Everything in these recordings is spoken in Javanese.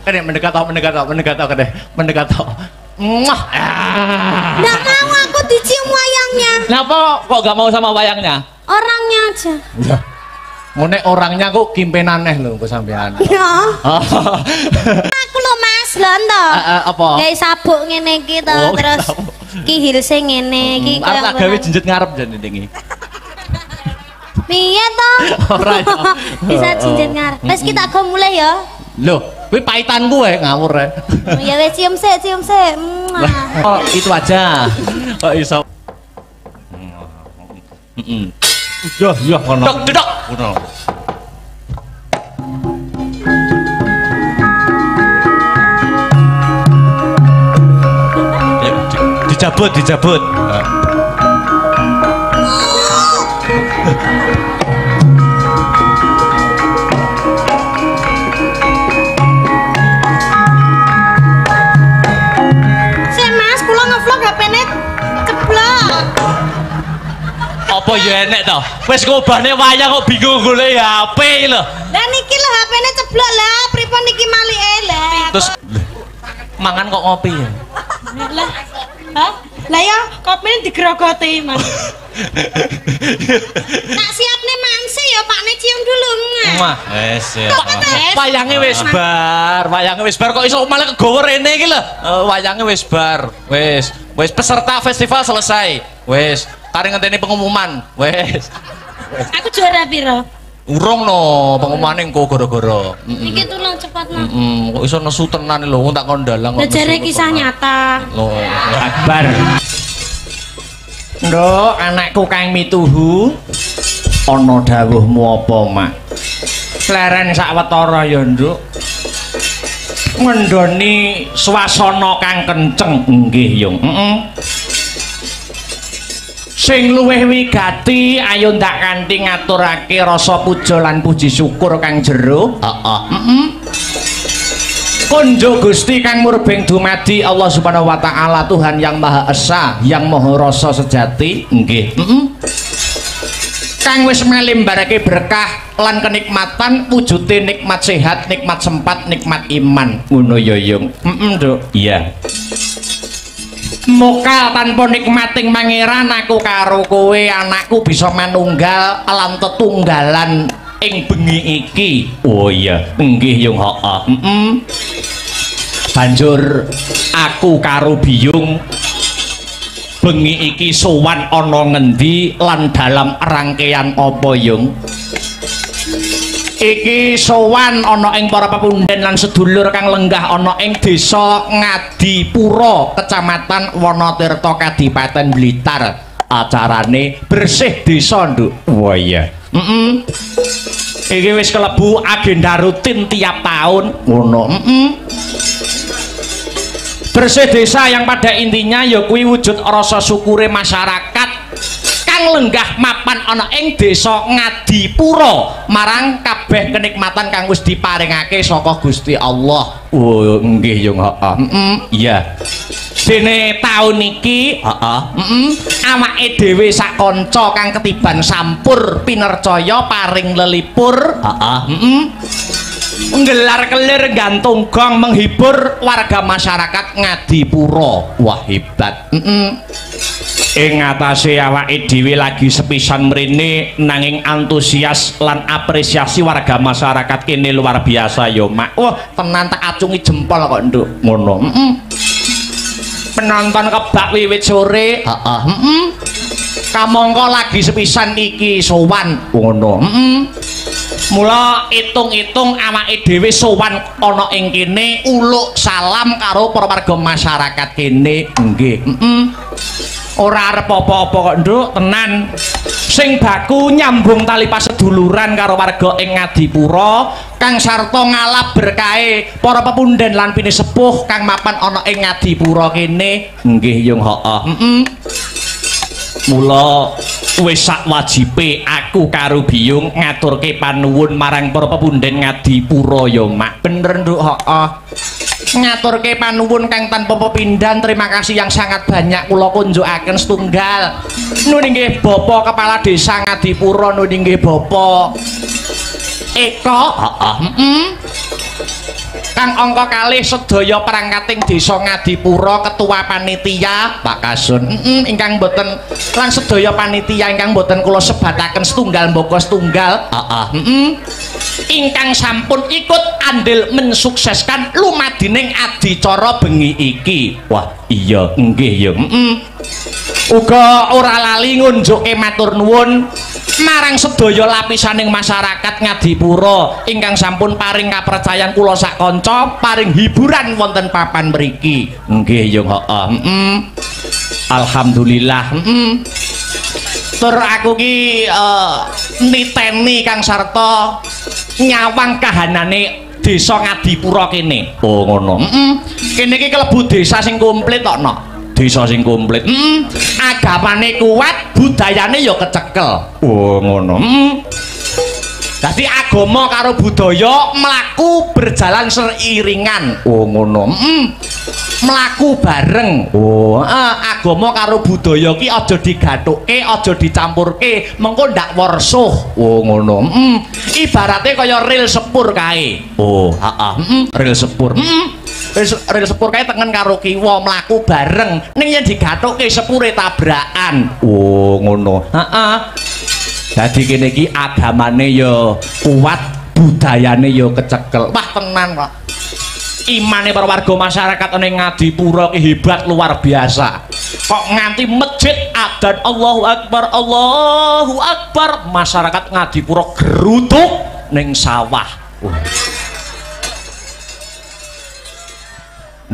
Kene mendekat kene. Mendekat. Muah. Nggak mau aku dicium wayangnya. Kenapa kok gak mau sama wayangnya? Orangnya aja. Ya. Ngene orangnya kok kimpen aneh lho kok sampean. Ya. Aku lho Mas, lho ento. Apa? Kayak sabuk ngene iki to, terus ki hilse ngene iki koyo. Arep gawe jenjet ngarep jan iki. Piye to? Ora ya. Bisa jenjet ngarep. Wis kita go mulai ya. Loh, kuwi paitanku wae ngawur ae. Ya wis cium sik. Oh, itu aja. Kok iso. Ya ngono. Dedok. Ngono. Dijabut. Apa ya enek to? Wis ngobahne wayang kok bingung golek HP lho. Lah niki lho HP-ne ceblok lah, pripun niki malike lah. Terus mangan kok ngopi ya? Lah. Hah? Lah ya kopine digrogoti, Mas. Tak siapne mangse ya Pakne cium dulu. Wah, wis ya. Wayange wis bar kok iso malah kegawa rene iki lho. Wayange wis bar. Wis peserta festival selesai. Wis kare ngenteni pengumuman. Wes. Aku juara piro? Urung no, pengumumane engko gara-gara. Iki tulung cepat no. Kok iso nesu tenan lho, wong tak kondalang kok. Jare kisah nyata. Loh, Akbar. Nduk, anakku kang mituhu. Ana dawuhmu apa, Mak? Leren sawetara ya, Nduk. Ngendhoni swasana kang kenceng nggih, Yung. Sing luwih wigati ayo ndak kanthi ngaturake rasa puja lan puji syukur kang jero. Konjo Gusti kang murbeng dumadi Allah Subhanahu wa taala Tuhan yang Maha Esa, yang Maha Rasa sejati. Nggih. Kang wis melimbarake berkah lan kenikmatan wujude nikmat sehat, nikmat sempat, nikmat iman. Ngono ya, Yung. Nduk. Iya. Muka tanpa nikmating pangeran aku karo kowe anakku bisa manunggal lan tetunggalan ing bengi iki. Oh iya, nggih Yung. Banjur aku karo Biyung bengi iki sowan ana ngendi lan dalam rangkaian apa, Yung? Iki sowan ana ing para pepundhen lan sedulur kang lenggah ana ing desa Ngadipura, Kecamatan Wonotirta, Kadipaten Blitar. Acarane bersih desa, Nduk. Wah iya. Iki wis kelebu agenda rutin tiap tahun. Ngono. Bersih desa yang pada intinya ya kuwi wujud rasa syukure masyarakat kang lenggah mapan ana ing desa Ngadipura marang kabeh kenikmatan kang wis diparingake saka Gusti Allah. Oh nggih Yung. Iya. Dene taun iki awake dhewe sak kanca kang ketiban sampur pinercaya paring lelipur nggelar kelir gantung gong menghibur warga masyarakat Ngadipura. Wah hebat. Ing ngatasé awake dhewe lagi sepisan mrene nanging antusias lan apresiasi warga masyarakat kene luar biasa ya Mak. Wah tenan tak acungi jempol kok Nduk. Ngono. Penonton kebak wiwit sore. Kamangka lagi sepisan iki sowan. Ngono. Mula itung-itung awake dhewe sowan ana ing kene uluk salam karo para warga masyarakat kene. Nggih. Ora arep apa-apa kok Nduk, tenan. Sing baku nyambung tali paseduluran karo warga ing Ngadipura kang sarta ngalap berkahe para pepundhen lan pinisepuh kang mapan ana ing Ngadipura kene. Nggih Yung. Mula wis sak wajibe aku karo Biyung ngaturke panuwun marang para pepundhen Ngadipura ya Mak. Bener Nduk. Ngaturke panuwun kang tanpa pepindhan. Terima kasih yang sangat banyak kula kunjukaken setunggal. Nuwun inggih Bapak Kepala Desa Ngadipura, nuwun inggih Bapak Eko. Kang angka kalih sedaya perangkating desa Ngadipura ketua panitia Pak Kasun ingkang boten lan sedaya panitia ingkang boten kula sebataken setunggal mbaka setunggal ingkang sampun ikut andil mensukseskan lumadining adicara bengi iki. Wah iya nggih ya uga ora lali ngunjuke matur nuwun marang sedaya lapisaning masyarakat Ngadipura ingkang sampun paring kapercayan kula sak kanca paring hiburan wonten papan mriki. Nggih ya alhamdulillah tur aku ki niteni Kang Sarta nyawang kahanane desa Ngadipura kene. Oh ngono. Kene iki kelebu desa sing komplit tok no. Desa sing komplit. Agamane kuat, budayane ya kecekel. Oh ngono. Dadi agama karo budaya mlaku berjalan seiringan. Oh ngono. Mlaku bareng. Oh, agama karo budaya ki aja digathuke, aja dicampurke, mengko ndak warsuh. Oh ngono. Ibarate kaya ril sepur kae. Oh, ril sepur. Ril sepur kae tengen karo kiwa mlaku bareng. Ning yen digathuke sepure tabrakan. Oh ngono. Dadi kene iki agamane ya kuat, budayane ya kecekel. Wah tenan kok. Imane para warga masyarakat ning Ngadipura ki hebat luar biasa. Kok nganti masjid adzan Allahu Akbar, masyarakat Ngadipura gerutuk ning sawah.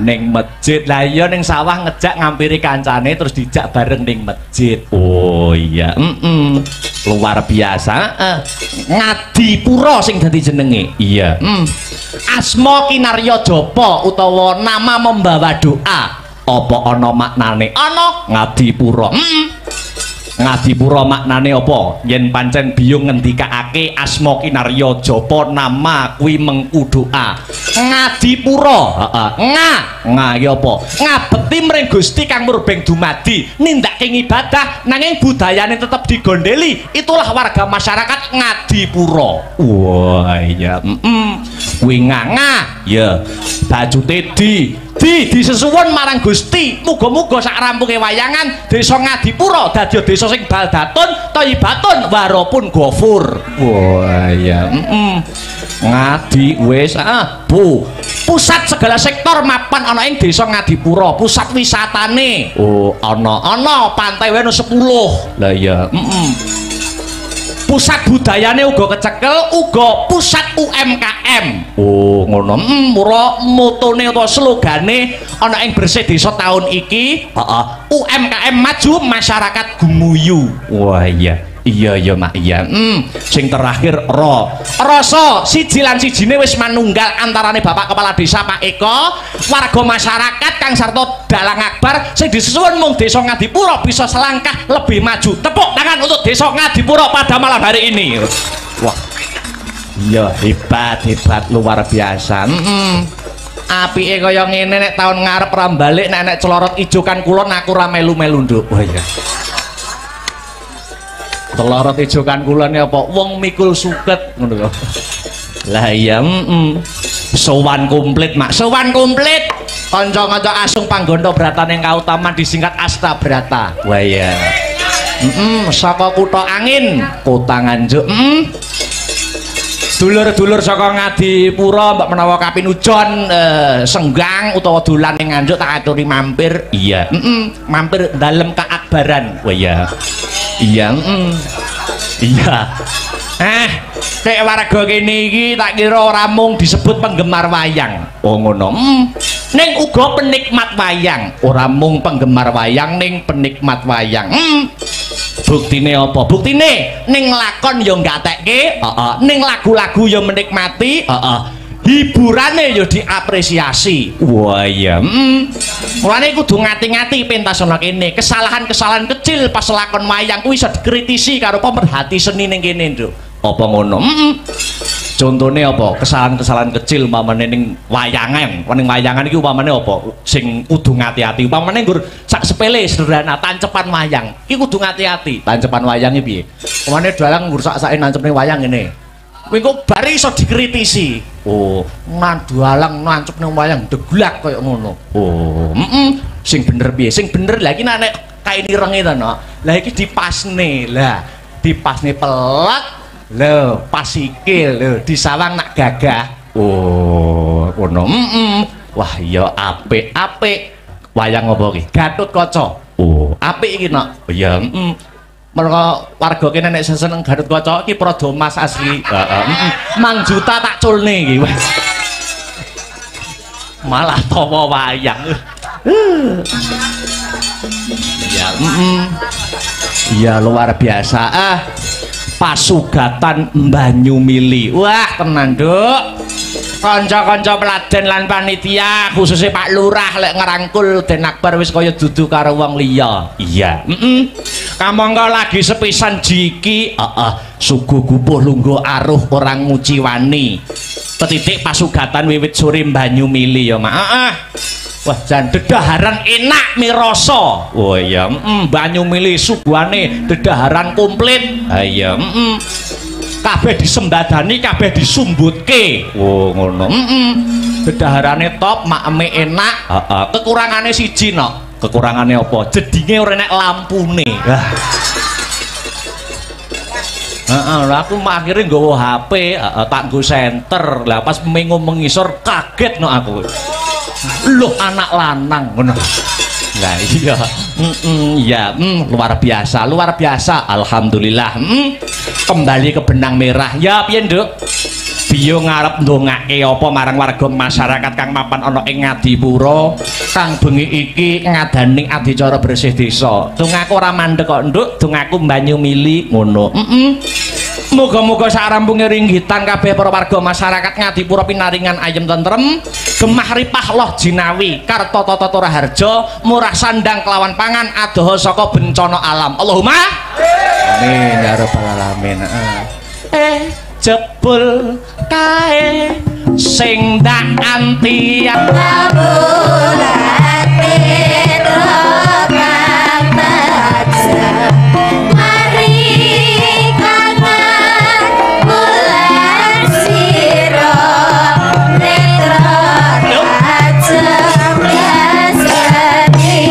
Ning masjid lah iya ning sawah ngejak ngampiri kancane terus dijak bareng ning masjid. Oh iya luar biasa. Ngadipura sing dadi jenenge. Iya. Asma kinarya japa utawa nama membawa doa. Apa ana maknane? Ana Ngadipura. Ngadipura maknane apa? Yen pancen biyung ngendikake asma kinarya japa nama kuwi mengku doa. Ngadipura, nga iki apa? Ngabekti mring Gusti kang murbeng dumadi, nindakake ibadah nanging budayane tetep digondeli. Itulah warga masyarakat Ngadipura. Wah iya. Kuwi nga ya. Bajute disesuwun marang Gusti. Muga-muga sak rampunge wayangan desa Ngadipura dadi desa sing baldatun thayyibatun warapun ghafur. Wah iya. Ngadi wis Bu. Pusat segala sektor mapan ana ing desa Ngadipura. Pusat wisatane. Oh, ana pantai wae 10. Lah iya. Pusat budayane uga kecekel, uga pusat UMKM. Oh, ngono. Mula motone utawa slogane ana ing Bersih Desa tahun iki, UMKM maju, masyarakat gumuyu. Wah iya. Iya Mak iya. Sing terakhir rasa siji lan sijine wis manunggal antarane Bapak Kepala Desa Pak Eko, warga masyarakat Kang Sarta Dalang Akbar sing disuwun mung Desa Ngadipura bisa selangkah lebih maju. Tepuk tangan untuk Desa Ngadipura pada malam hari ini. Wah. Iya hebat luar biasa. Apike kaya ngene nek taun ngarep ra balik nek celorot ijokan kulon aku ra melu-melu nduk. Wah iya. Telorot ijokan kulon apa wong mikul suket ngono kok. Lah iya sowan komplit Mak, sowan komplit. Kanca-kanca asung panggono bratan yang kautaman disingkat Astabrata. Wah iya. Saka kutha angin, kota Nganjuk. Dulur-dulur saka Ngadipura mbak menawa kapinujon senggang utawa dolan ning Nganjuk tak aturi mampir. Iya. Mampir dalem keakbaran. Wah iya. Iya. Iya. Nek warga kene iki tak kira ora mung disebut penggemar wayang. Oh ngono. Ning uga penikmat wayang. Ora mung penggemar wayang ning penikmat wayang. Buktine apa? Buktine ning lakon ya nggatekke, ning lagu-lagu ya menikmati, hiburane ya diapresiasi. Wah iya. Mulane kudu ngati-ngati pentas ana kene. Kesalahan-kesalahan kecil pas lakon wayang kuwi iso dikritisi karo pemerhati seni ning kene, Nduk. Apa ngono? Contone apa? Kesalahan-kesalahan kecil umpamane ning wayangan. Ning wayangan iki umpamane apa? Sing kudu ngati-ati. Umpamane nggur sak sepele sederhana tancepan wayang. Iki kudu ngati-ati. Tancepan wayang iki piye? Umpamane dalang nggur sak-sake nancep ning wayang ngene. Engko bar iso dikritisi. Oh, nandualang nancep nang wayang deglak kaya ngono. Oh, sing bener piye? Sing bener lah iki nek kain irenge to, no. Lah iki dipasne. Lah, dipasne pelek. Lho, pas sikil lho, disawang nak gagah. Oh, ngono. Wah, ya apik-apik. Wayang apa iki? Gatotkaca. Oh, apik iki, no. Ya, mereka warga kene nek seneng Gatotkaca iki prada emas asli. Mang juta tak culne iki. Malah tawa wayang. Ya, ya luar biasa. Pasugatan Banyumili. Wah, tenan, Nduk. Kanca-kanca peladen lan panitia khususnya Pak Lurah lek ngerangkul Den Akbar wis kaya dudu karo wong liya. Iya. Kamangka lagi sepisan jiki, suguh gupuh lungguh aruh orang nguci wani. Petitik pasugatan wiwit sore Banyumili ya, Mak. Wah, jan dedaharan enak mirasa. Oh iya, Banyumili suguhane dedaharan komplit. Ha iya, kabeh disembadani, kabeh disumbutke. Oh ngono. Dedaharane top, makeme enak. Kekurangane siji no. Kekurangane apa? Jedinge ora enek lampune. Lah aku akhirnya nggawa HP, tak nggo senter. Lah pas mengo mengisor kaget no aku. Loh, anak lanang ngono. Lah iya. Ya, luar biasa, luar biasa. Alhamdulillah. Kembali ke benang merah. Ya piye, Nduk? Biyo ngarep ndongake apa marang warga masyarakat kang mapan ana ing Ngadipura kang bengi iki ngadaning adicara bersih desa. Dongaku ora mandek kok, Nduk. Dongaku Banyumili ngono. Muga-muga sarampunge ringgitan kabeh para warga masyarakat Ngadipura pinaringan ayem tentrem, gemah ripah loh jinawi, karta tata raharja, murah sandang kelawan pangan adoh saka bencana alam. Allahumma amin ya rabbal alamin. Jebul kae sing dak antian bulan Pedro kang baca mari kangen bulan siro netro kacem biasani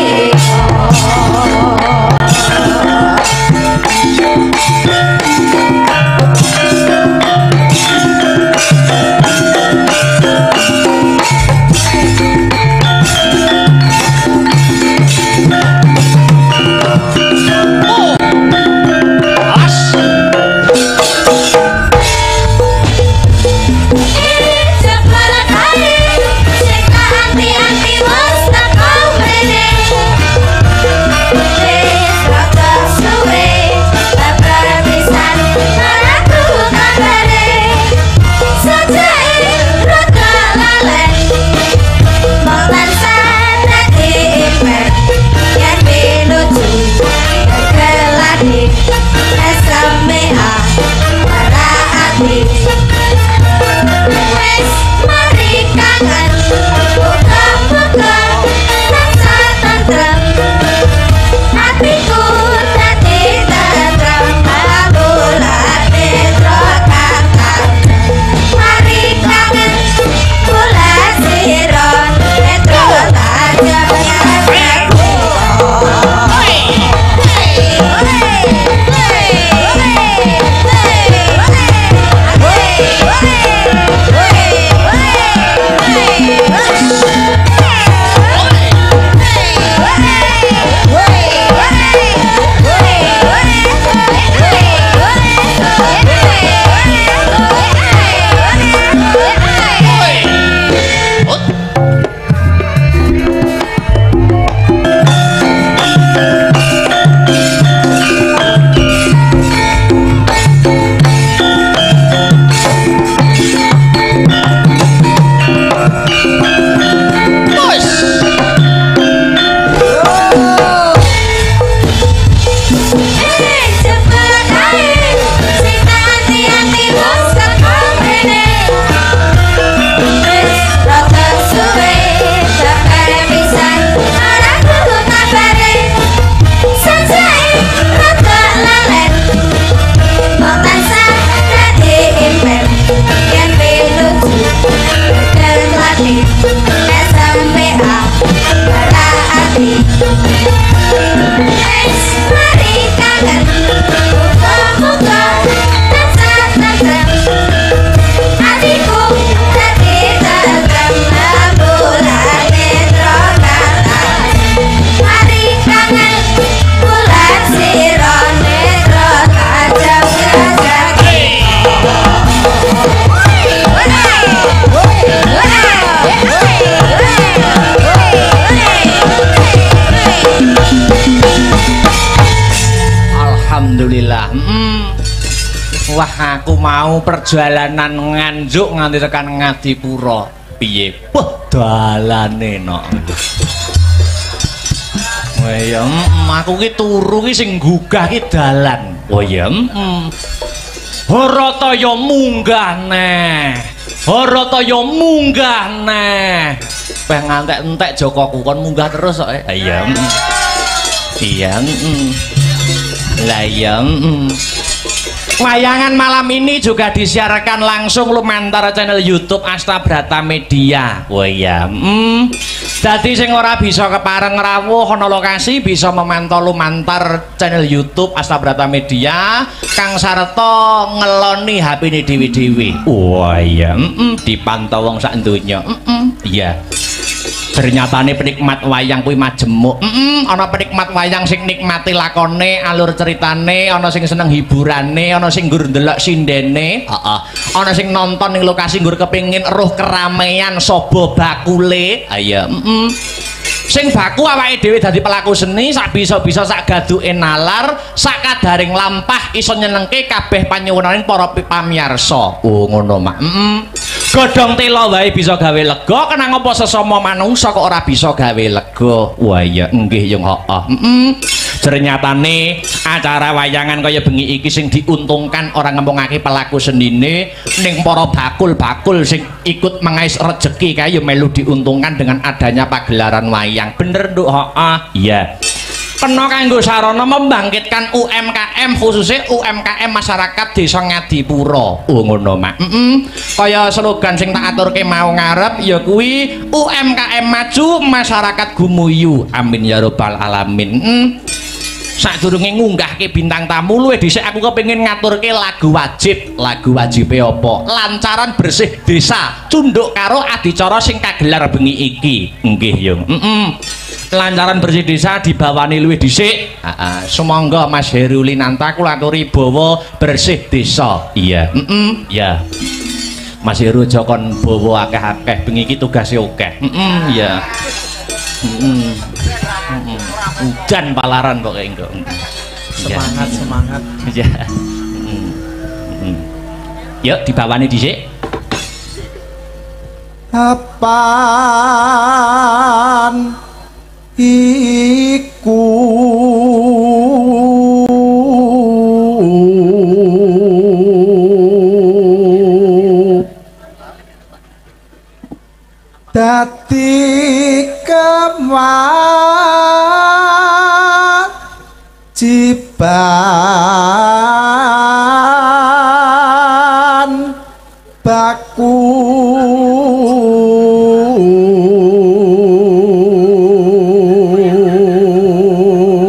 Aku mau perjalanan nganjuk nganti tekan Ngadipura. Piye? Wah, dalane no. Oh iya, aku ki turu ki sing gugah ki dalan. Oh iya, Harataya munggah neh. Harataya munggah neh. Peh ngantek-entek Jokoku kon munggah terus kok. Iya. Iya. Lah iya. Wayangan malam ini juga disiarkan langsung lumantar channel YouTube Astabrata Media. Oh iya. Dadi sing ora bisa kepareng rawuh ana lokasi bisa memantau lumantar channel YouTube Astabrata Media kang sarta ngeloni HP-ne dhewe-dhewe. Oh iya. Dipantau wong sak donya. Iya. Ternyatane penikmat wayang kuwi majemuk. Ana penikmat wayang sing nikmati lakone, alur ceritane, ana sing seneng hiburane, ana sing nggur ndelok sindene, ana sing nonton ning lokasi nggur kepengin roh keramaian sobo bakule. Ayo, sing baku awake dhewe dadi pelaku seni sak bisa-bisa sak gaduke nalar, sak kadaring lampah iso nyenengke kabeh panyuwunaning para pamirsa. Oh ngono mak. Godhong tela wae bisa gawe lega, kenang apa sesama manungsa kok ora bisa gawe lega. Wah iya nggih yung heeh. Ternyatane acara wayangan kaya bengi iki sing diuntungkan orang ngomongake pelaku senine ning para bakul-bakul sing ikut mengais rejeki kaya melu diuntungkan dengan adanya pagelaran wayang. Bener nduk, heeh. Iya. Kena kanggo sarana membangkitkan UMKM khususnya UMKM masyarakat Desa Ngadipura. Oh ngono mak. Kaya slogan sing tak aturke mau ngarep ya kuwi UMKM maju masyarakat gumuyu. Amin ya rabbal alamin. Sadurunge ngunggahke bintang tamu luwih dhisik aku kepengin ngaturke lagu wajib. Lagu wajibe apa? Lancaran bersih desa cunduk karo adicara sing kagelar bengi iki. Nggih yung. Lancaran bersih desa dibawani luwih dhisik. Sumangga Mas Herulinanta kula aturi bawa bersih desa. Iya. Ya. Mas Heru aja kon bawa akeh-akeh bengi iki tugase akeh. Iya. Udan palaran pokoke engko. Semangat. Ya. Yuk dibawani dhisik. Apaan iku dadi kewajiban baku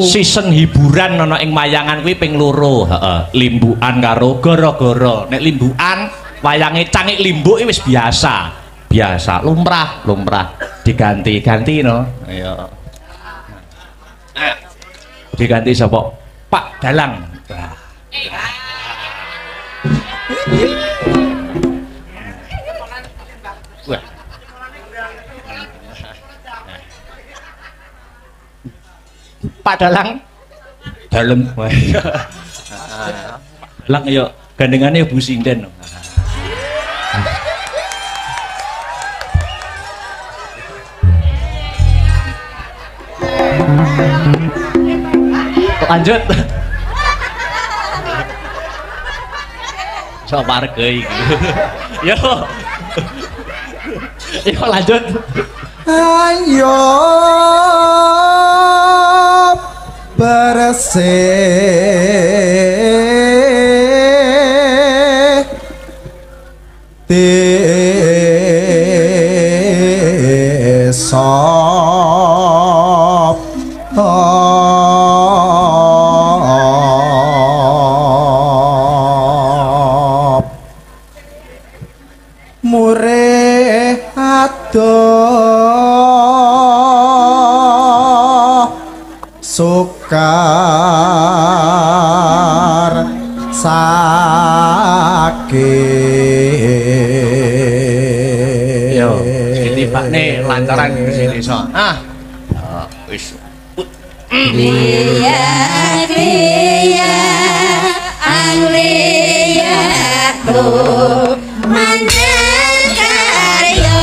season hiburan ana ing wayangan kuwi ping loro, limbukan karo gara-gara. Nek limbukan wayange cangik limbuk wis biasa. Lumrah diganti no. Ayo. Diganti sapa? Pak Dalang. Wah. Pak Dalang dalem. Lang yo gandengane Bu Sinden. Lanjut. So marga iki. Yo. Yo lanjut. Ayo bersih desa murih adoh sukar sakit. Yo, ditibakne lantaran bersih desa. Wis. Liya, liya, aku mandang karya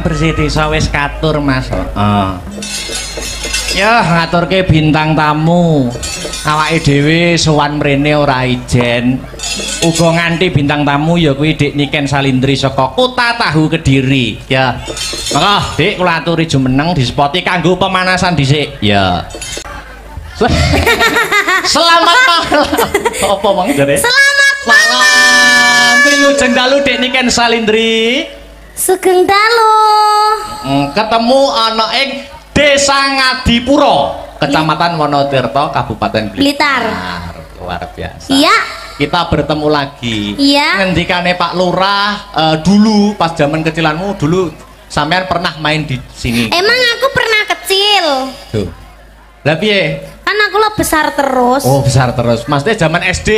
bersih desa wis katur Mas. Ya ngaturke bintang tamu. Awake dhewe sowan mrene ora ijen. Uga nganti bintang tamu ya kuwi Dik Niken Salindri saka Kota Tahu Kediri. Ya. Monggo Dik kula aturi jumeneng dispoti kanggo pemanasan dhisik. Ya. Selamat malam. Apa Mang jare? Selamat malam. Wilujeng dalu Dik Niken Salindri. Sugeng dalu. Ketemu ana ing Desa Ngadipura, Kecamatan Wonotirto, Kabupaten Blitar. Luar biasa. Iya. Kita bertemu lagi. Iya. Ngendikane Pak Lurah dulu pas zaman kecilanmu dulu sampean pernah main di sini. Emang aku pernah kecil. Tuh. Lah piye? Kan aku lo besar terus. Oh, besar terus. Maksudnya zaman SD.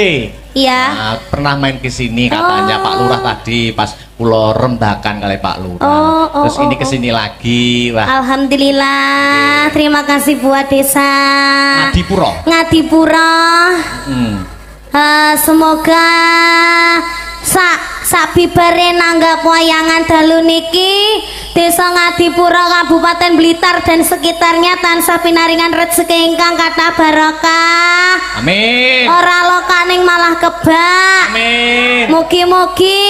Iya. Nah, pernah main ke sini katanya Pak Lurah tadi pas pulau rembakan kali Pak Lurah. Terus ini kesini lagi. Wah. Alhamdulillah. Terima kasih buat desa Ngadipura. Ngadipura. Semoga sabibare nanggap wayangan dalu niki Desa Ngadipura Kabupaten Blitar dan sekitarnya tansah pinaringan rezeki ingkang kathah barokah. Amin. Ora lokaning malah kebak. Amin. Mugi-mugi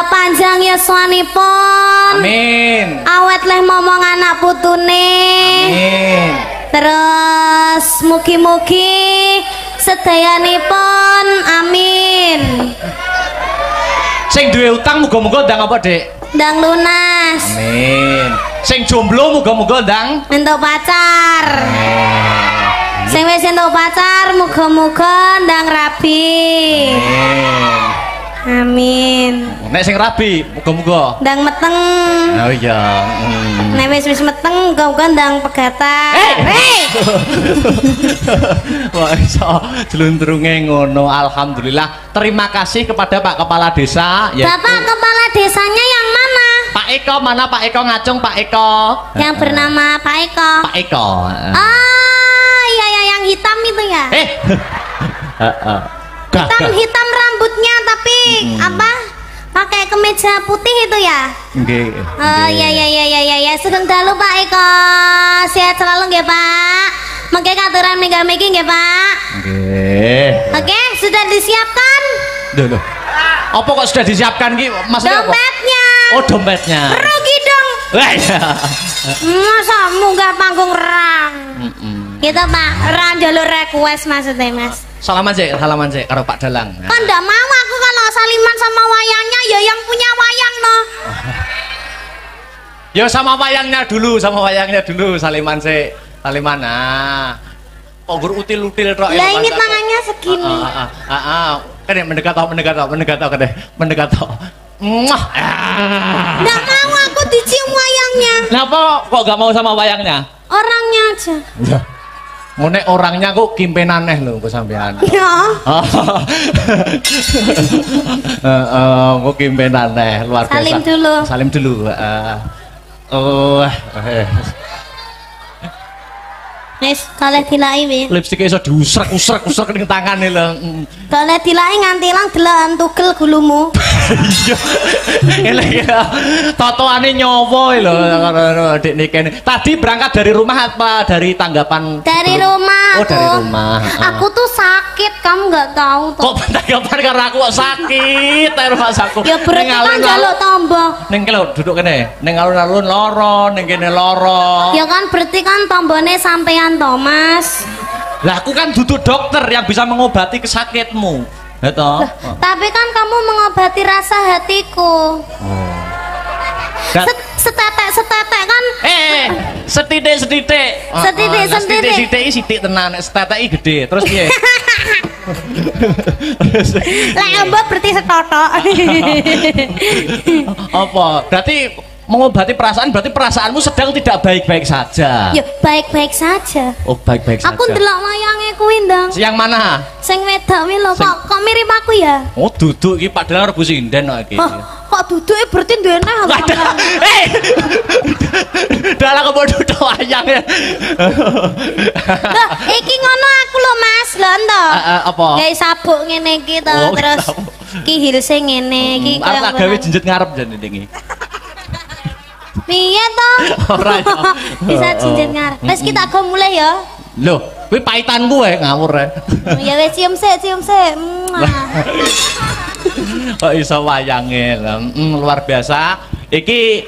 panjang yuswanipun. Amin. Awet leh momong anak putune. Amin. Terus mugi-mugi sedayanipun amin. Sing duwe utang muga-muga ndang apa, Dik? Ndang lunas. Amin. Sing jomblo muga-muga ndang entuk pacar. Sing wis entuk pacar muga-muga ndang rabi. Amin. Nek sing rabi muga-muga Ndang meteng. oh iya Nek wis meteng muga-muga ndang pegatan. wah iso jeluntrunge ngono. Alhamdulillah. Terima kasih kepada Pak Kepala Desa yaitu Bapak kepala desanya yang mana? Pak Eko. Mana Pak Eko? Ngacung Pak Eko. Yang bernama Pak Eko. Pak Eko. Oh, iya ya yang hitam itu ya. Hitam rambutnya tapi apa? Pakai kemeja putih itu ya? Nggih. Oh ya. Sugeng dalu Pak Eko. Sehat selalu nggih Pak. Mengke katuran mega-megi nggih Pak. Nggih. Oke, sudah disiapkan? Loh. Apa kok sudah disiapkan ki? Maksudnya apa? Dompetnya. Oh, dompetnya. Rugi dong. Wah, iya. Masa munggah panggung rang. Gitu Pak, rang jalur request maksudnya Mas. Salaman sih karo Pak Dalang. Kan ndak mau aku kalau saliman sama wayangnya ya yang punya wayang no. Ya sama wayangnya dulu saliman sih. Saliman kok gur util-util tok. Lah ini tangannya segini. Kan mendekat tok. Muah. Nggak mau aku dicium wayangnya. Kenapa kok gak mau sama wayangnya? Orangnya aja. Ya. Ngene orangnya kok kimpenaneh lho kok sampean. Ya. Kok kimpenaneh luar biasa. Salim dulu. Wis, kalih dilai wis. Lipstik iso diusrek-usrek ning tangane lho. Kalih dilai nganti ilang deloken tugel gulumu. Iya. Elek ya. Totoane nyowo lho Dik Niken. Tadi berangkat dari rumah apa dari tanggapan? Dari rumah. Oh, dari rumah. Aku tuh sakit, kamu nggak tahu tuh. Kok tanggapan karena aku kok sakit rumah saku. Ya berarti kan jaluk tombol. Ning kene duduk kene. Ning alun-alun loro, ning kene loro. Ya kan berarti kan tombone sampean Thomas. Lah aku kan duduk dokter yang bisa mengobati kesakitmu. Ya toh? Tapi kan kamu mengobati rasa hatiku. Setetek kan? Setitik. Setitik tenan, setetek gede. Terus piye? Lah mbok berarti setotok. Apa? Berarti mengobati perasaan berarti perasaanmu sedang tidak baik-baik saja. Ya baik-baik saja. Oh, baik-baik saja. Aku ndelok wayange kuwi ndang. Yang mana? Sing wedok kuwi lho, kok mirip aku ya? Oh, duduk iki padahal rebu sinden kok iki. Kok duduke berarti ndene aku. Dalah kok duduk wayange. Lah, iki ngono aku lho Mas, lho ento. Apa? Gawe sabuk ngene iki to, terus ki hilse ngene iki koyo. Arep gawe jenjet ngarep jan iki. Piye to? Ora ya. Bisa jinjit ngarep. Wis kita go mulai ya. Loh, kuwi paitanku ngawur Ya wis cium sik. Kok iso wayange luar biasa. Iki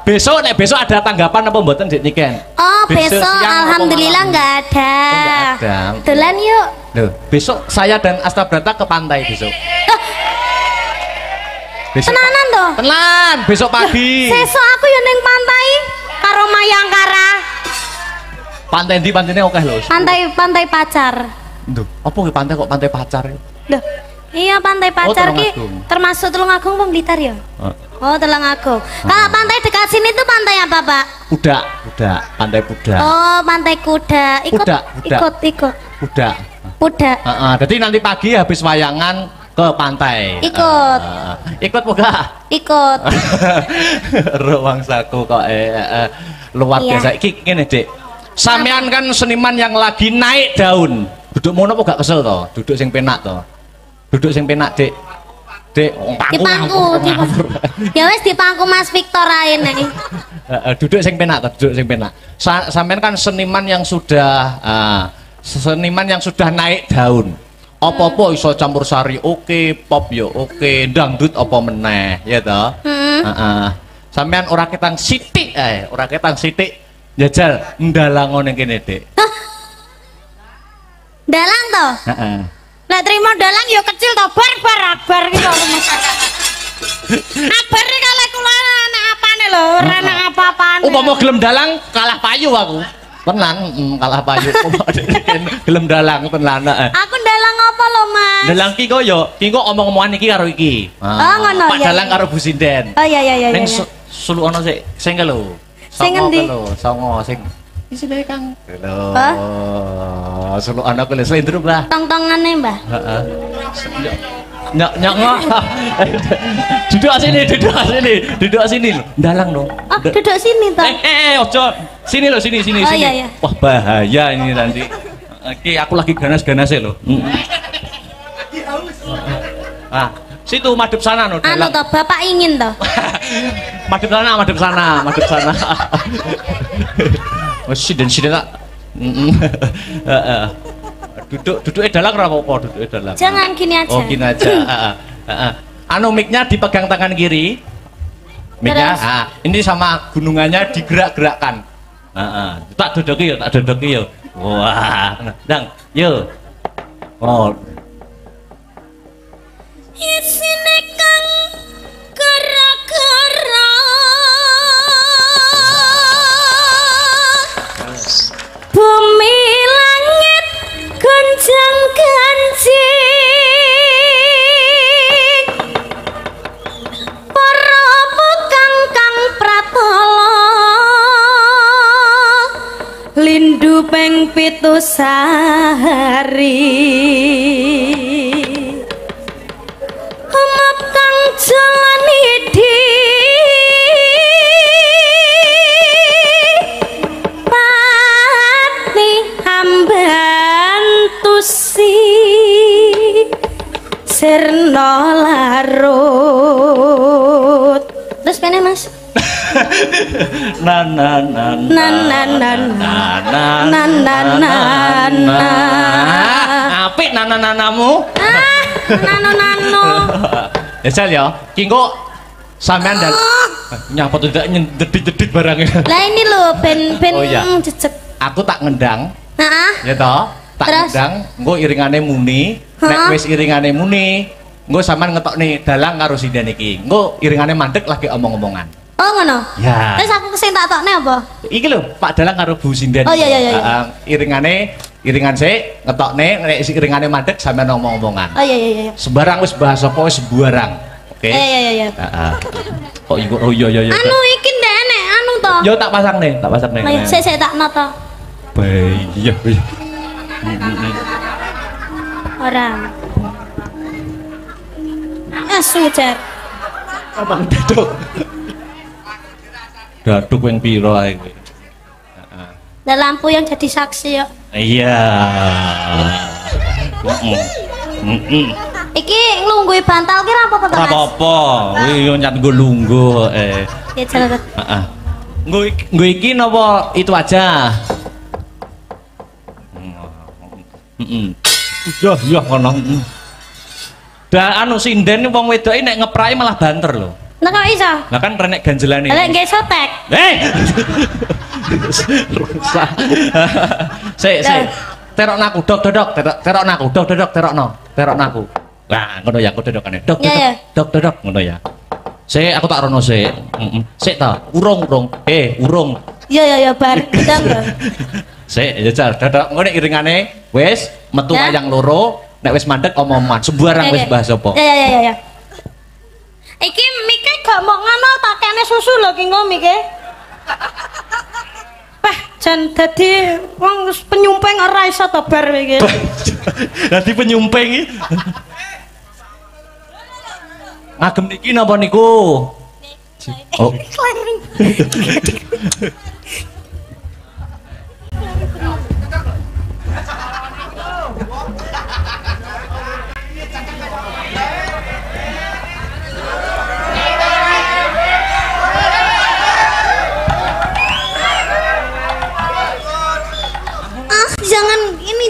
besok ada tanggapan apa mboten Dik Niken? Oh, besok alhamdulillah enggak ada. Dolan yuk. Loh, besok saya dan Astabrata ke pantai besok. Tenanan toh? Tenan, besok pagi. Sesuk aku ya ning pantai karo Mayangkara. Pantai ndi pantene akeh lho. Pantai pacar. Duh, apa ki pantai kok pantai pacar? Loh, iya pantai pacar ki termasuk Tulungagung apa Blitar ya? Oh, Tulungagung. Kalau pantai dekat sini tuh pantai apa, Pak? Kuda, pantai kuda. Oh, pantai kuda. Ikut. Kuda. Jadi nanti pagi habis wayangan ke pantai. Ikut moga. Ikut. Ruang saku kok luar biasa. Iki ngene, Dik. Sampean kan seniman yang lagi naik daun. Duduk mono apa gak kesel to? Duduk sing penak to. Duduk sing penak, Dik. Dik, dipangku. Ya wis dipangku Mas Victor ae nek. Duduk sing penak to, duduk sing penak. Sampean kan seniman yang sudah naik daun. Apa-apa iso campur sari oke, pop yo oke, dangdut apa meneh, ya toh? Sampean ora ketang sithik njajal ndalang ning kene, Dik. Dalang to? Heeh. Lek trimo dalang yo kecil to, bar iki kok. Abar iki kalek kula anak apane lho, ora anak apa-apane. Upama gelem dalang kalah payu aku. Tenan, kalah payu. Gelem dalang tenan. Aku dalang apa lo Mas? Dalang ki kok omong-omongan iki karo iki. Ngono Pak ya. dalang karo Bu Sinden. Oh iya. Ning sulukono sik sing lho. Sing ngendi? Songo sing isine Kang. Lho. Sulukan aku lho slendruk lah. Tong-tongane Mbah. Heeh. Nyok. Duduk sini lho. Dalang dong. Oh, duduk sini toh. Ojo. Sini lho, sini. Oh, iya. Wah, bahaya ini nanti. Oke, aku lagi ganas-ganasnya lho. Ah, situ madep sana no. Anu toh, Bapak ingin toh. Madep sana. Wes siden tak. Duduk dalang ora apa-apa, duduk dalang. Jangan gini aja. Oh, gini aja. Anu mic-nya dipegang tangan kiri. Mic-nya, ini sama gunungannya digerak-gerakkan. Tak dodoki yo. Wah, Dang, yo. Oh. Isine kang gara-gara bumi langit gonjang ganjing para kang pratala lindu ping 7 sahari Map kang jalani di pati ambantusi sirna larut. Terus pene Mas? Apik nana-nanamu. Nano. Ya Sal ya, ki engko sampean dan nyapa tuh tidak nyedit-nyedit barangnya. Lah ini lho ben Oh, iya. jejeg. Aku tak ngendang, Heeh. ya toh. Tak Terus? ngendang, engko iringane muni, nek wis iringane muni, engko sampean ngetokne dalang karo sinden iki. Engko iringane mandek lagi omong-omongan. Oh ngono. Ya. Terus aku kesing tak tokne apa? Iki lho, Pak Dalang karo Bu Sinden. Oh, iya. Iringan sik ngetokne nek iringane mandek sampean omong-omongan. Oh iya. Sembarang wis bahas apa wis sembarang. Oke. Iya. Heeh. Kok iku iya. Anu iki ndek enek anu to. Yo tak pasang nih. Ayo sik tak nata. Iya. Ora. Asu jar. Abang daduk. Daduk yang piro ae kowe. Lah lampu yang jadi saksi ya. Iya. Iki nglunggui bantal ki ra apa-apa to, Ora Mas? apa-apa. Kuwi yo nyat nggo lungguh. Ya jalan. Heeh. Nggo iki napa itu aja? Iya ngono. Anu sinden wong wedoke nek ngeprai malah banter lho. Nek kok iso? Lah kan renek ganjelane. Lah nggih sotek. Rusak. Sik. Terokno aku, terokno aku. Wah, ngono ya aku dodokane. Dok, ngono ya. Sik, aku tak rono sik. Sik ta, urung. Urung. Iya, bar gedang lho. Sik, ya jar, dodok ngene iringane wis metu wayang loro, nek wis mandek omongan, sembarang wis bahas apa. Ya. Iki mike gak mau ngono tak kene susu lho ki engko mike. Jan dadi wong penyumpeng ora iso to bar iki. Dadi penyumpeng iki. Ngagem niki napa niku? Oh.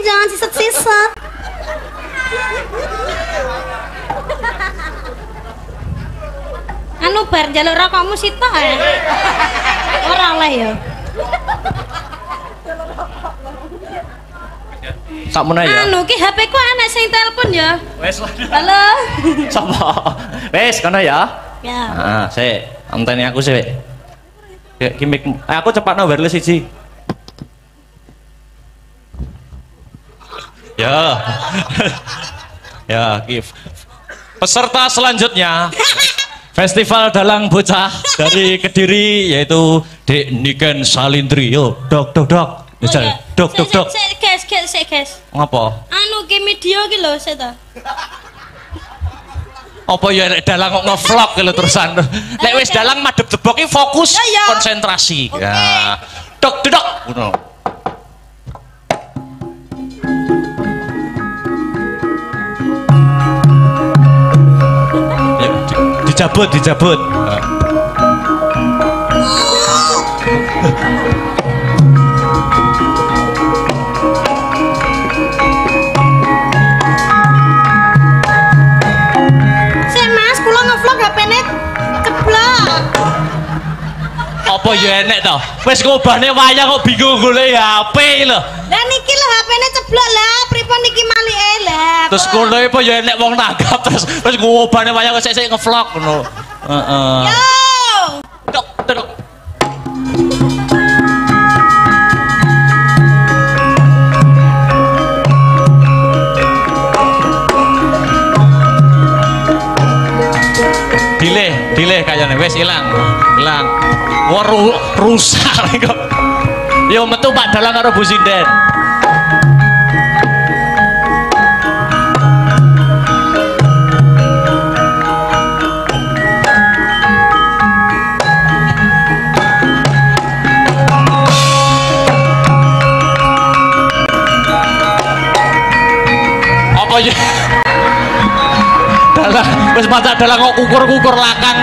Jangan sisat-sisat. Anu bar njaluk rokokmu sitok ae. Ora oleh ya. Sakmono ya. Anu ki HP ku anak sing telepon ya. Wes. Halo. Sapa? Wes kono ya. Ya. Sik, antene aku sik. Ya, kimik. Aku cepatno wireless siji. Ya. Ya, peserta selanjutnya Festival Dalang Bocah dari Kediri yaitu Dek Niken Salindri. Yo, dok. Dok. Guys. Ngapa? Anu ki media ki lho sik ta. Apa ya nek dalang kok nge-vlog lho terusan. Nek wis dalang madhep jebok ki fokus konsentrasi. Ya. Dok. Ngono. Dijabut. Mas, kula nge-vlog HP-ne ceblok. Apa ya enek to? Wis ngobahne wayang kok bingung golek HP lho. Lah niki lho HP-ne ceblok lah, pripun niki malike lah. Terus kono apa ya enek wong nanggap terus ngobahne wayang kok sik nge-vlog ngono. Heeh. Yo. Dok. Dileh kayane wis ilang. Wah rusak kok. Yo metu Pak Dalang karo Bu Sinden. Apa ya? Dalang wis macak dalang kok kukur lakang.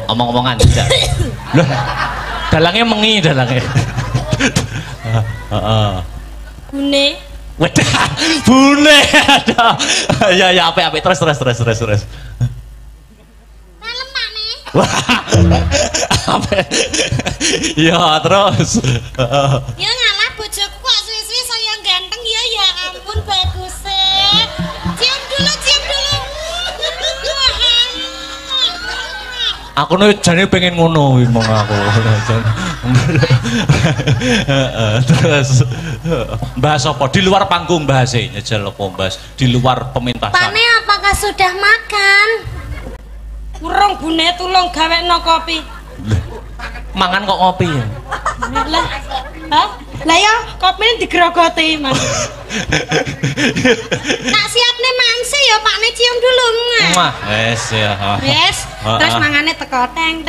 Omong-omongan tidak. Loh, dalangnya mengi dalangnya. Bune. Wedah, bune. Ya apik terus. Dalem Pak nih. Wah. Apik. Ya terus. Ya ngalah bojoku kok suwi-suwi saya ganteng ya ampun bagus cium dulu. Aku nih jane pengen ngono mong aku. Terus bahas apa di luar panggung bahasanya nyejel apa bahas di luar pementasan. Pane apakah sudah makan? Urung bune tulung gawekno kopi. Mangan kok ngopi ya? Lah. Hah? Lah ya kopine digrogoti, Mas. Tak siapne mangsi ya Pakne cium dulu. Wah, wes ya. Yes. Terus mangane teko teng.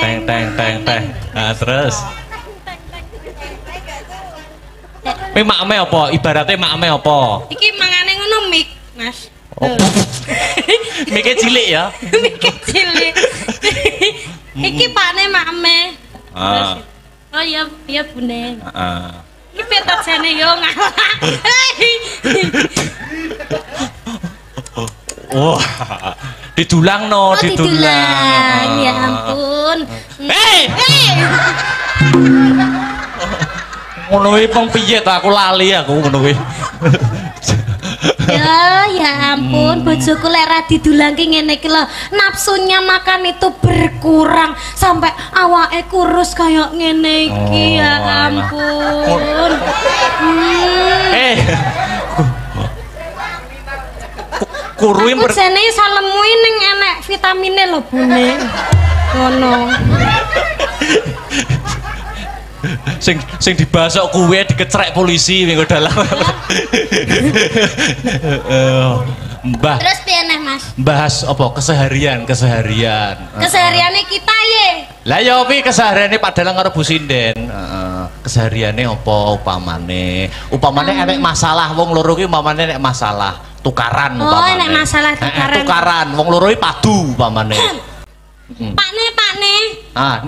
Nah, terus. Tapi makme apa? Ibaratnya makme apa? Iki mangane ngono mik, Mas. Oh. Miknya cilik ya? Miknya cilik. Iki Pakne makme. Oh iya bune. Iki petot jane yo ngalah. Wah, didulang no, didulang. Ya ampun. Hei! Ngono kuwi peng piye ta aku lali aku ngono kuwi. Ya ampun, bojoku lek ra didulangke ngene iki lho, nafsunya makan itu berkurang sampai awake kurus kayak ngene iki. Ya ampun. Kuruin jane salemu ning enek vitamine lho bune. Ngono. sing dibasok kuwe dikecrek polisi minggu dalam. Mbah. Terus piye neh Mas? Bahas apa keseharian. Kesehariane kita ye. Lah ya opi kesehariane Pak Dalang karo Bu Sinden. Kesehariane apa upamane enek masalah wong loro ki umpamane enek masalah tukaran umpamane. Oh, enek masalah tukaran. Wong loro ki padu umpamane. Pakne.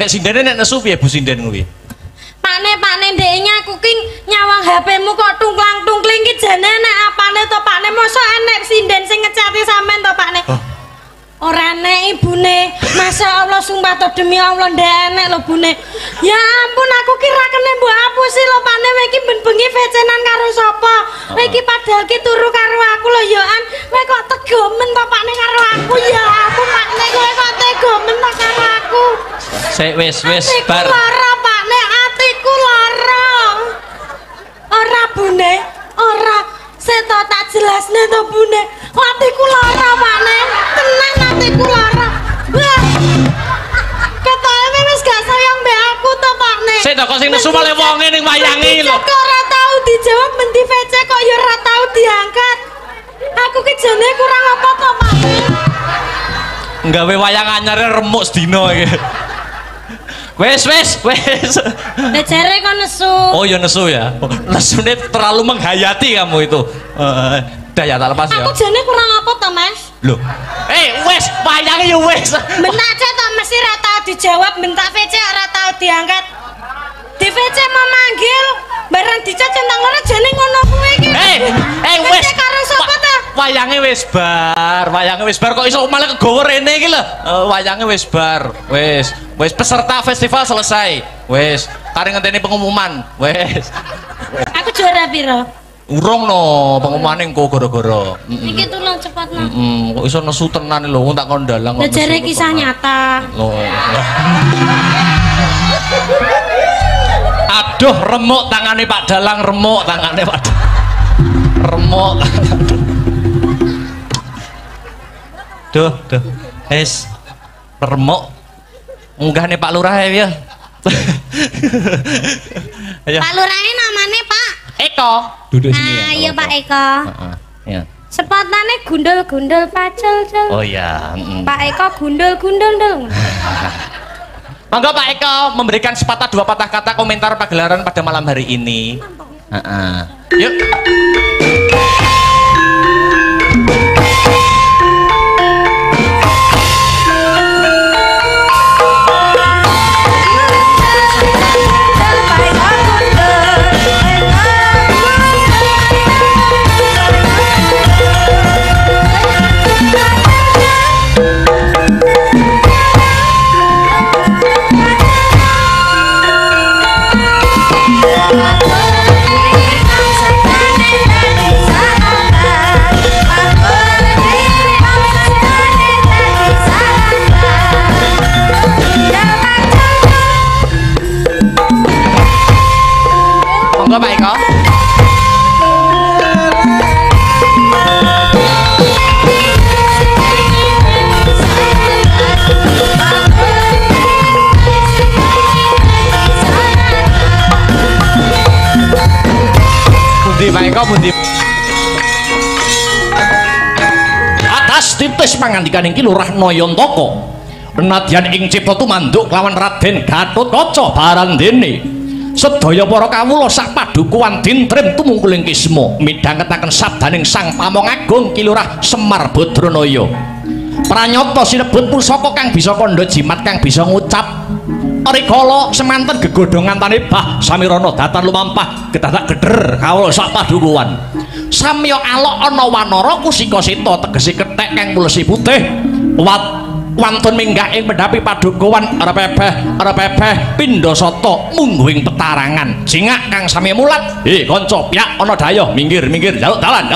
Nek Sindene nek nesu piye Bu Sinden kuwi? Pakne ndeknya aku ki nyawang HP-mu kok tungklang-tungkling ki jane nek apane to Pakne mosok enek sinden sing ngecati sampean to Pakne. Ora enek ibune. Masya Allah sumpah to demi Allah ndak enek lho bune. Ya ampun aku kira kene mbok apusi lho Pakne kowe iki ben bengi vecenan karo sapa? Kowe iki padahal ki turu karo aku lho ya an. Kowe kok tegomen to Pakne karo aku ya ampun Pakne kowe kok tegomen to karo aku. Sik wis bar. Lara Pakne atiku lara. Ora bune, ora. Seto tak jelasne to bune. Atiku lara Pakne. Tenang atiku lara. Wah. Ketoke wis gak sayang mbek aku to Pakne. Sik to kok sing nesu male wonge ning wayange lho. Kok ora tau dijawab menti VC kok ya ora tau diangkat. Aku ki jane kurang apa to Pakne? Nggawe wayang anyar remuk sedina iki. Wes. Lah jare kok nesu. Oh ya nesu ya. Nesune terlalu menghayati kamu itu. Dah ya tak lepas ya. Aku jane kurang apa to Mas? Loh. Wes wayange ya wes. Benace to mesti ora tau dijawab, bentak VC ora tau diangkat. Di VC memanggil barang dicacen nang ora jane ngono kuwi iki. Wes. Karo sapa ta? Wayange wis bar kok iso malah kegowo rene iki lho. Wayange wis bar. Wis peserta festival selesai. Wis, kare ngenteni pengumuman. Wis. Aku juara piro? Urung no, pengumumane engko gara-gara. Iki tulung cepet no. Kok iso nesu tenan lho, tak kondalang kok. Lah jare kisah nyata. Aduh, remuk tangane Pak Dalang, remuk tangane Pak Dalang. Remuk. Duh. Wis. Remuk. Munggahne Pak Lurah ya. Ayo. Pak Lurahne namanya Pak Eko. Duduk sini ya. Iya Pak Eko. Ya. Sepatane gundul-gundul pacul-cul. Oh ya. Pak Eko gundul-gundul dong. Monggo Pak Eko memberikan sepatah dua patah kata komentar pagelaran pada malam hari ini. Yuk. Monggo Pak Eko. Pundi Pak Eko pundi? Atas titis pangandikan iki Lurah Nayantaka. Nadyan ing cipta tumanduk lawan Raden Gatotkaca Barandene. Sedaya para kawula sak padukuhan dintrim tumungkuling kisma midhangetaken sabdaning Sang Pamong Agung Ki Lurah Semar Badranaya. Pranyata sinebut pusaka kang bisa kandha jimat kang bisa ngucap. Rikala semanten gegodhongan tanebah samirana datan lumampah gedadak gedher kawula sak padukuhan. Samya alok ana wanara kusika seta tegese kethek kang mulesi putih. Wantun minggah ing pendhapi padukuhan repepeh pindha sata mungguing petarangan jingak kang sami mulat kanca piyak ana daya minggir jaluk dalan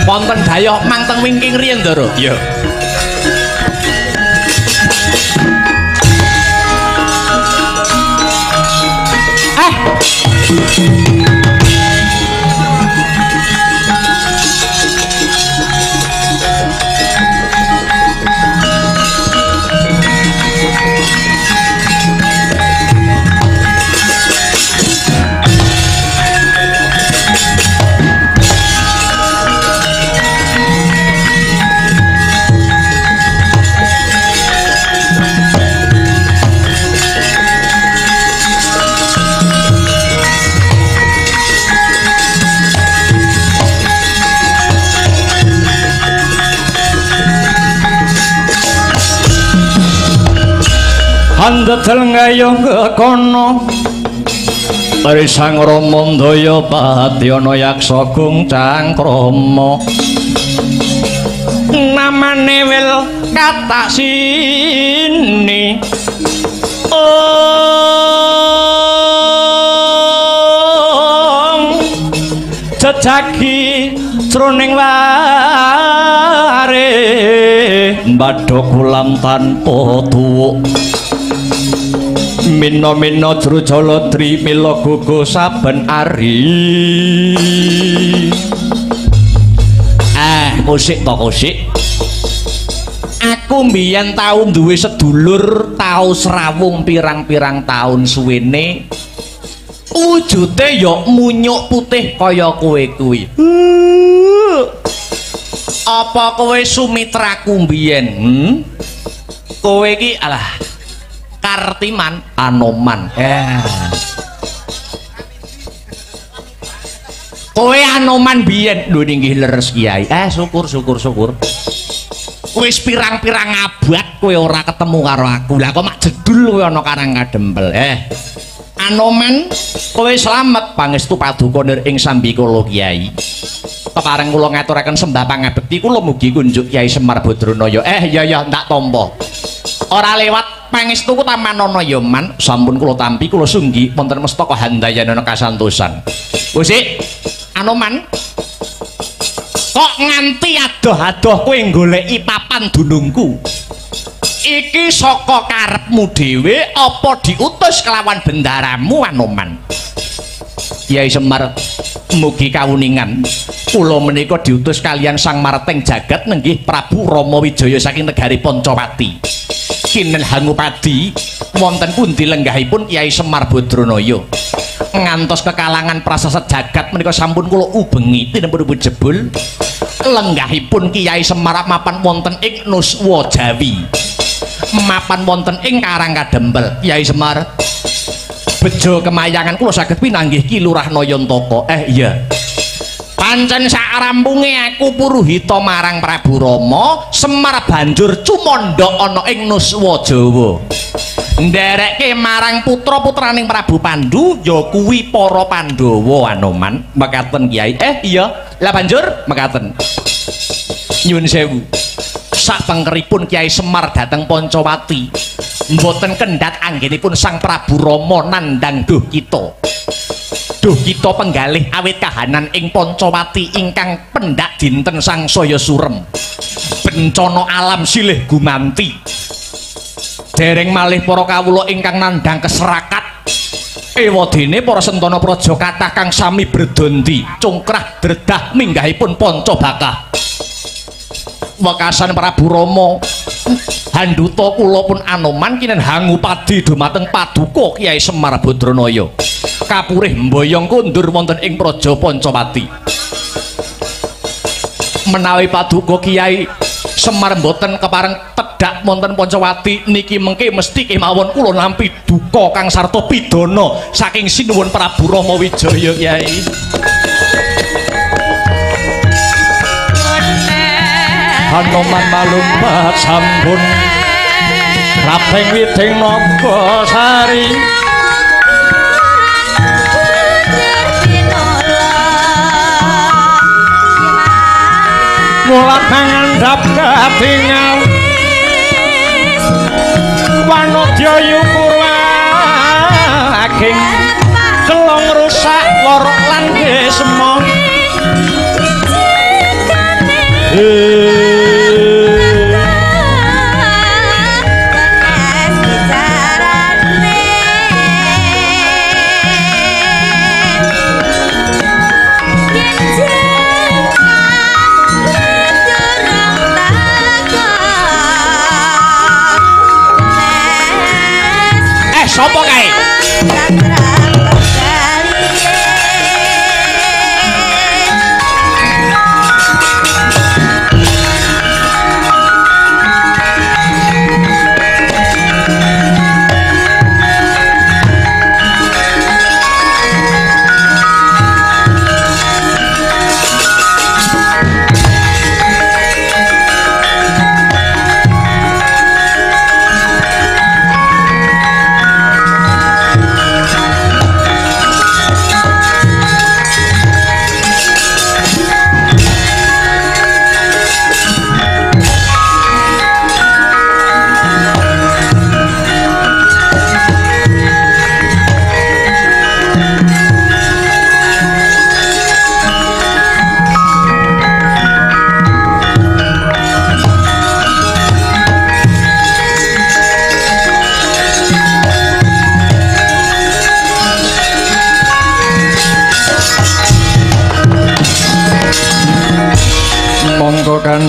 wonten daya mangteng wingking riyen Ndara. Iya. handedel ngayong kono Ari sang Rama Ndaya Patyana yaksa gung cangkrama namane wil katak sini jejagi jroning ware mbadha kulam tanpa tuwuk mina-mina Drujaladri mila gugu saben ari musik to musik aku mbiyen tau duwe sedulur tau srawung pirang-pirang taun suwene wujude ya munyuk putih kaya kowe kuwi apa kowe sumitraku mbiyen kowe iki alah Kartiman Anoman kowe Anoman biyen lho nggih leres Kiai syukur wis pirang-pirang abad kowe ora ketemu karo aku lah kok mak jedul kowe ana Karang Kadempel Anoman kowe slamet pangestu paduka nir ing Sambikala Kiai kepareng kula ngaturaken sembah pangabekti kula mugi kunjuk Kiai Semar Badranaya ya ndak tampa ora lewat pangestu ku tamanana ya man sampun kula tampi kula sunggi wonten mestaka handayana kasantosan Gusti Anoman kok nganti adoh-adoh kowe goleki papan dunungku iki saka karepmu dhewe apa diutus kelawan bendaramu Anoman Kiai Semar mugi kawuningan kula menika diutus kalian Sang Marteng Jagat nenggih Prabu Rama Wijaya saking negari Pancawati kinen Hangupadi wonten pundi lenggahipun Kiai Semar Badranaya ngantos kekalangan prasasat jagat menika sampun kula ubengi tinempun jebul lenggahipun Kiai Semar mapan wonten ing Nuswa Jawi mapan wonten ing Karang Kadempel Kiai Semar bejo kemayangan kula saged pinanggih Ki Lurah Nayantaka iya pancen sakrampunge aku puruhita marang Prabu Rama Semar banjur cumandha ana ing Nuswa Jawa nderekke marang putra-putraning Prabu Pandhu ya kuwi para Pandhawa Anoman mekaten Kiai iya lah banjur mekaten nyuwun sewu sapengkeripun Kiai Semar dhateng Pancawati mboten kendhat anggenipun Sang Prabu Rama nandhang duh kita penggalih awit kahanan ing Pancawati ingkang pendak dinten sangsaya surem bencana alam silih gumanti dereng malih para kawula ingkang nandhang keserakat ewadene para sentana praja kathah kang sami berdondi cungkrah dredah minggahipun Pancabakah wekasan Prabu Rama handuta kula pun Anoman kinen Hangupadi dumateng paduka Kiai Semar Badranaya kapurih mboyong kondur wonten ing praja Pancawati menawi paduka Kiai Semar mboten kepareng tedhak wonten Pancawati niki mengke mesti kemawon kula nampi duka kang sarta pidana saking sinuwun Prabu Rama Wijaya Kiai Anoman malumpat sampun rapeng witing Nagasari mulat mangandhap katingal wanodya yupurwa ageng selong rusak lor lan gesema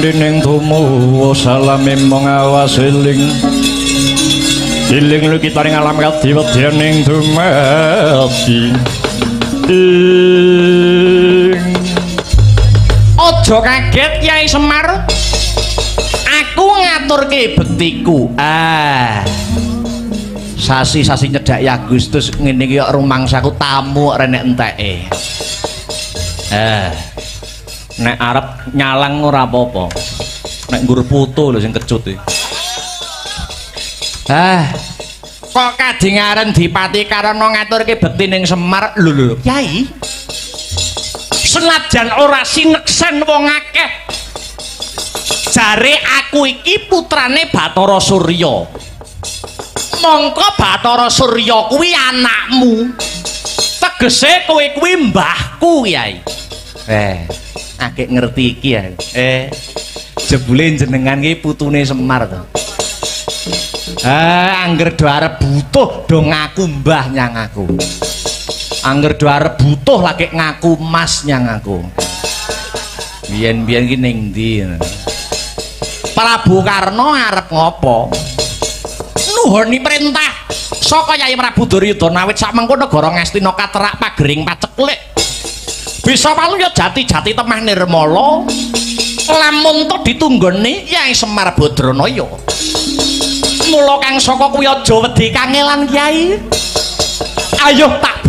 dening tumuwa salame mong awas eling eling lu kitaring alam kadhiwedyaning dumadi aja kaget Kyai Semar aku ngaturke bektiku sasi-sasi nyedhaki Agustus ngene iki kok rumangsaku tamu renek enteke nek arep nyalang ora apa-apa nek nggur putu lho sing kecut iki kok kadingaren dipati karena ngaturke bekti ning Semar lho Kyai senajan ora sineksen wong akeh jare aku iki putrane Bathara Surya mongko Bathara Surya kuwi anakmu tegese kowe kuwi mbahku Kyai akeh ngerti iki ya jebule jenengan iki putune Semar to angger do arep butuh do ngaku mbah nyang aku angger do arep butuh lagi ngaku mas nyang aku biyen-biyen ki ning ndi Prabu Karno arep ngopo nuhoni perintah saka Kyai Prabu Duryudana awit samengko negara Ngastina katerak pagering paceklik bisa palu ya jati-jati temah nirmala lamun to ditunggoni Kyai Semar Badranaya mula kang saka kuwi aja wedi kangelan Kyai ayo tak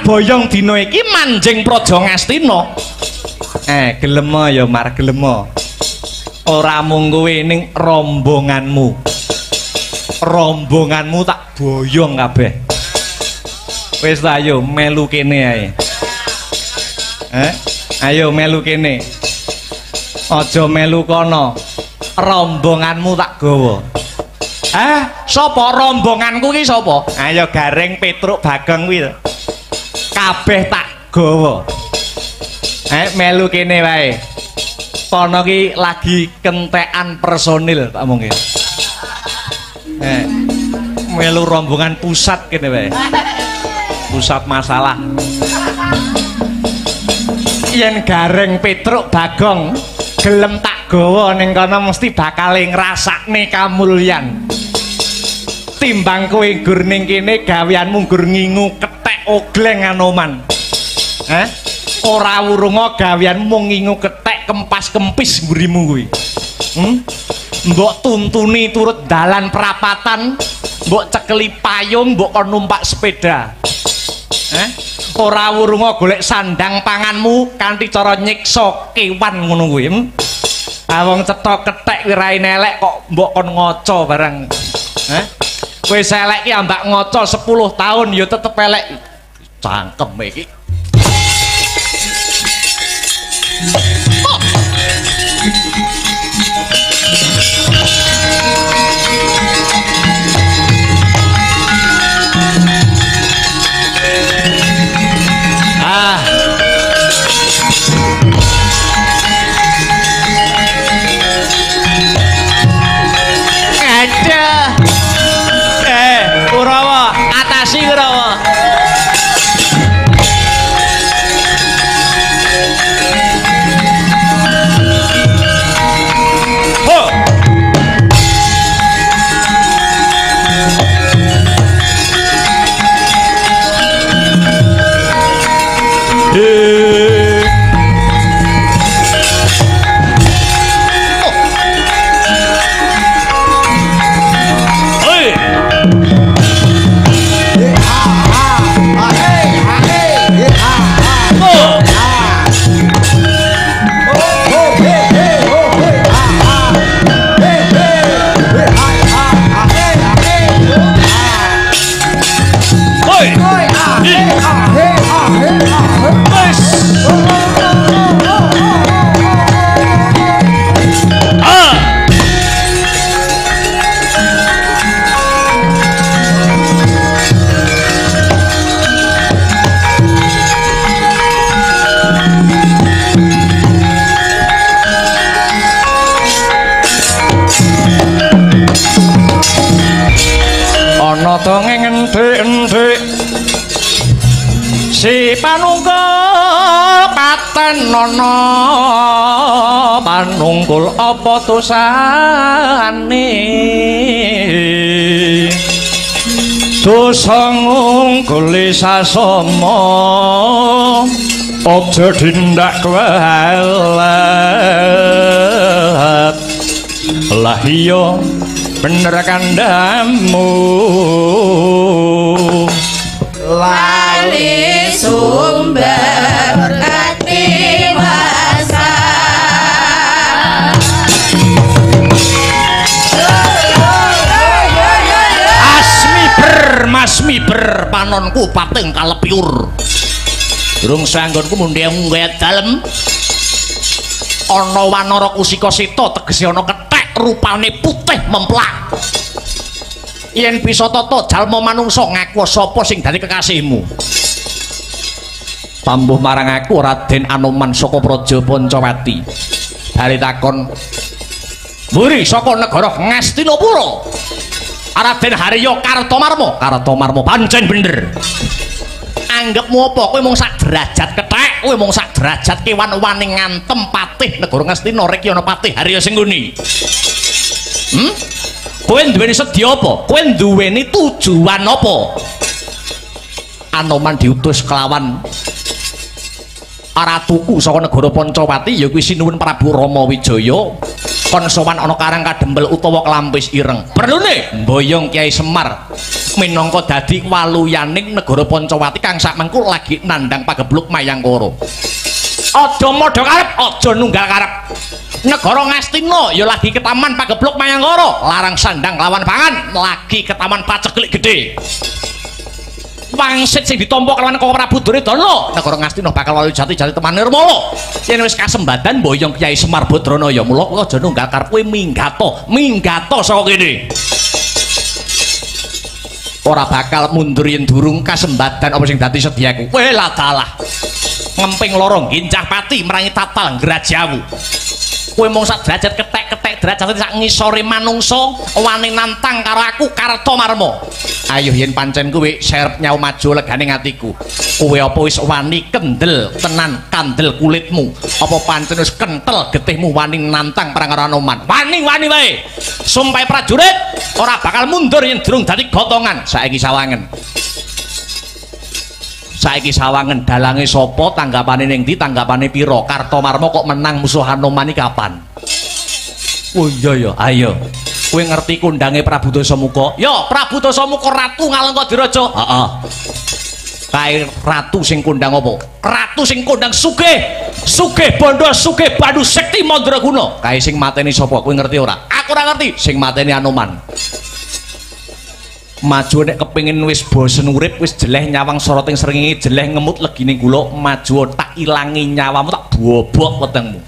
boyong dina iki manjing Praja Ngastina gelem ya Mar gelem ora mung kowe ning rombonganmu tak boyong kabeh wis ayo melu kene ae ayo melu kene aja melu kono rombonganmu tak gawa sapa rombonganku ki sapa ayo Gareng Petruk Bagong kuwi kabeh tak gawa melu kene wae kono ki lagi kentekan personil tak mungkin melu rombongan pusat kene wae pusat masalah yen Gareng Petruk Bagong gelem tak gawa ning kono mesti bakal ngrasakne kamulyan timbang kowe gur ning kene gaweanmu gur ngingu kethek ogleng anoman ora wurunga gaweanmu mung ngingu kethek kempas kempis mburimu kuwi mbok tuntuni turut dalan perapatan mbok cekeli payung mbok kon numpak sepeda ora wurunga golek sandang panganmu kanthi cara nyiksa kewan ngono kuwi wong cetha kethek wiraine elek kok mbok kon ngaca barang wis elek ki ambak ngaca 10 tahun ya tetep elek cangkem iki Kurawa atasi Kurawa dongeng endhek-endhek si panunggal paten nono manungkul apa dosane dosa ngungkuli sasama aja dindak kualat lah iya bener kandhamu lali sumber katiwasa Masmi ber panonku pating kalepiur durung sanggonku mundhe nggaya dalem ana wanara kusika seta tegese ana kethek rupane putih memplak yen bisa tata jalma manungsa ngaku sapa sing dadi kekasihmu pambuh marang aku Raden Anoman saka Praja Pancawati bali takon mburi saka negara Ngastinapura Raden Harya Kartomarma pancen bener anggepmu apa kowe mung sak derajat kethek kowe mung sak derajat kewan wani ngantem patih negara Ngastina rek ana patih Harya sing nguni kowe duweni sedya apa kowe duweni tujuan apa Anoman diutus kelawan ratuku saka negara Pancawati ya kuwi sinuwun Prabu Rama Wijaya kon sowan ana Karang Kadempel utawa Klampis Ireng perlune mboyong Kyai Semar minangka dadi waluyaning negara Pancawati kang sakmengku lagi nandhang pagebluk Mayangkara aja modho karep aja nunggal karep negara Ngastina ya lagi ke taman pagebluk Mayangkara larang sandang lawan pangan lagi ke taman paceklik gede wangsit sing ditampa kelawan Prabu Duryudana negara Ngastina bakal walu jati teman Nirmala yen wis kasembadan mboyong Kyai Semar Badranaya mula kowe aja nunggal karep kowe minggato saka kene ora bakal mundur yen durung kasembadan apa sing dadi sediaku kowe ladalah ngemping loro gincah pati merangi tatal nggrajawu kowe mung sak derajat ketek-ketek derajat sak ngisore manungsa wani nantang karo aku Kartomarma ayo yen pancen kowe serep nyau maju legane atiku kowe apa wis wani kendel tenan kandel kulitmu apa pancen wis kentel getihmu wani nantang perang karo Anoman wani wae sumpahe prajurit ora bakal mundur yen durung dadi gotongan saiki sawangen dalange sapa tanggapane ning ndi tanggapane pira Kartomarma kok menang musuh Anoman iki kapan oh iya ya ayo kowe ngerti kundange Prabu Dasamuka ya Prabu Dasamuka Ratu Ngalengkadiraja heeh kae ratu sing kondang apa ratu sing kondang sugih bondo sugih bandu sekti mandraguna kae sing mateni sapa kowe ngerti ora aku ora ngerti sing mateni Anoman maju nek kepengin wis bosen urip wis jeleh nyawang soroting srengenge jeleh ngemut legining kula maju tak ilangi nyawamu tak bobok wetengmu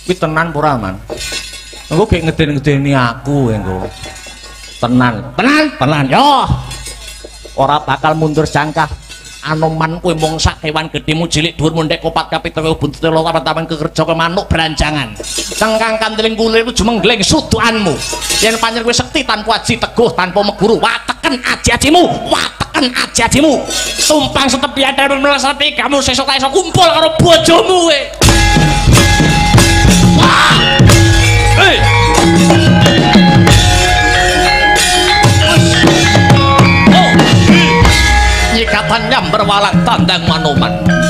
kuwi tenan ora man engko gek ngeden-ngedeni aku engko tenan yo ora bakal mundur jangkah Anoman kowe mung sak kewan gedhemu cilik dhuwur mundhek kopat kapitewe buntute loro taman kekerja ke manuk beranjangan tengkang kandeling kulir ku jumengleng sudukanmu yen pancen kowe sekti tanpa aji teguh tanpa meguru wateken aji-ajimu tumpang setepian dan melesati kamu sesuk ta iso kumpul karo bojomu kowe nyikatan nyamber walang tandang Anoman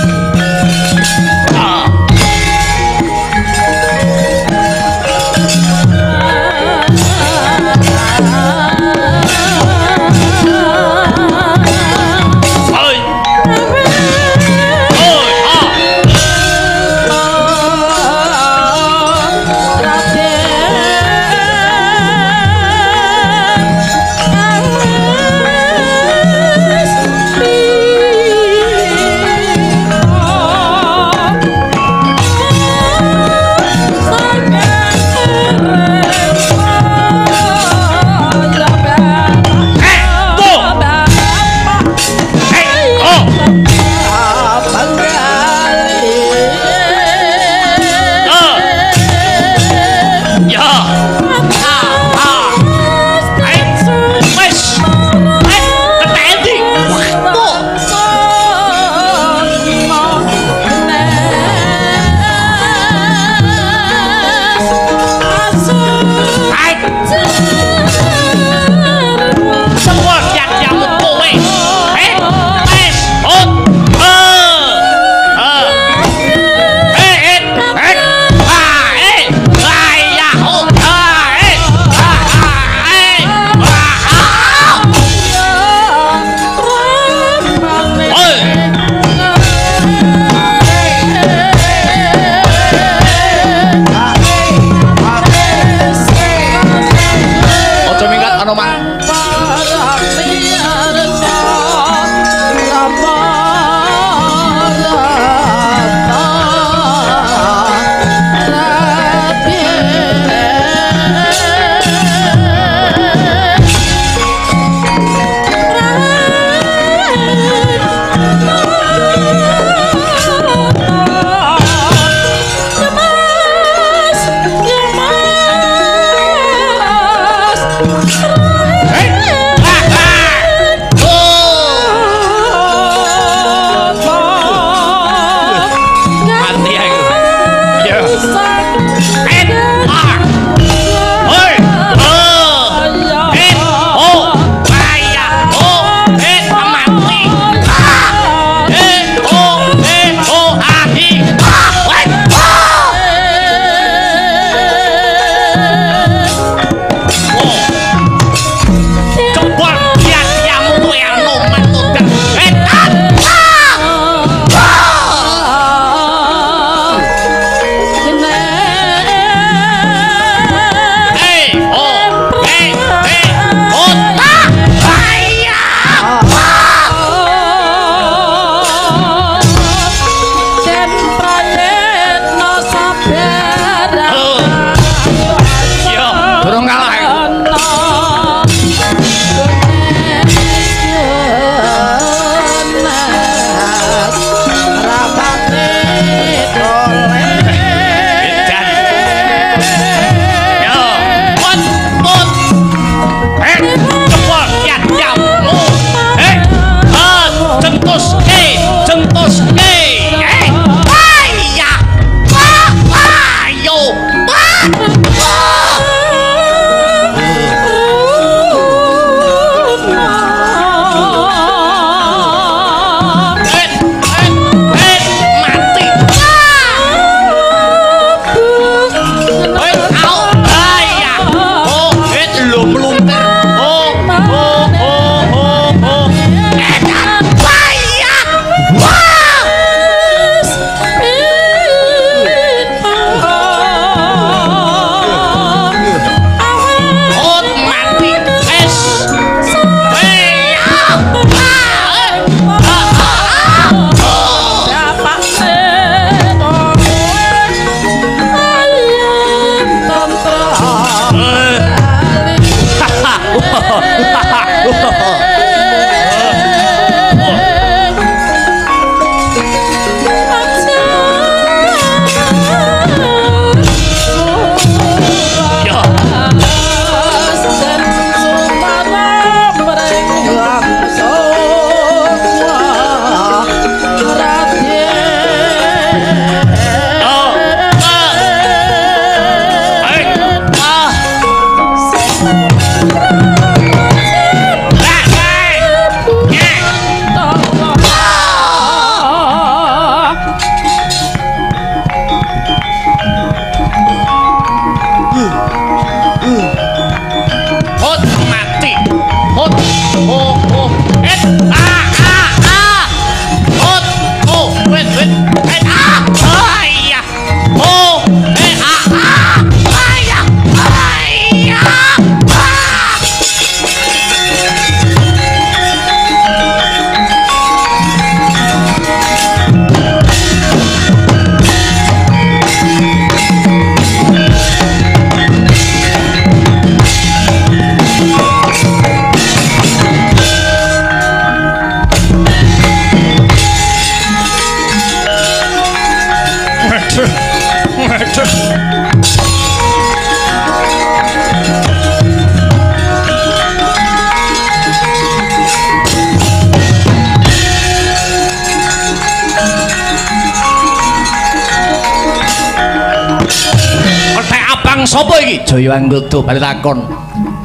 Sapa iki? Jaya Anggada bali takon.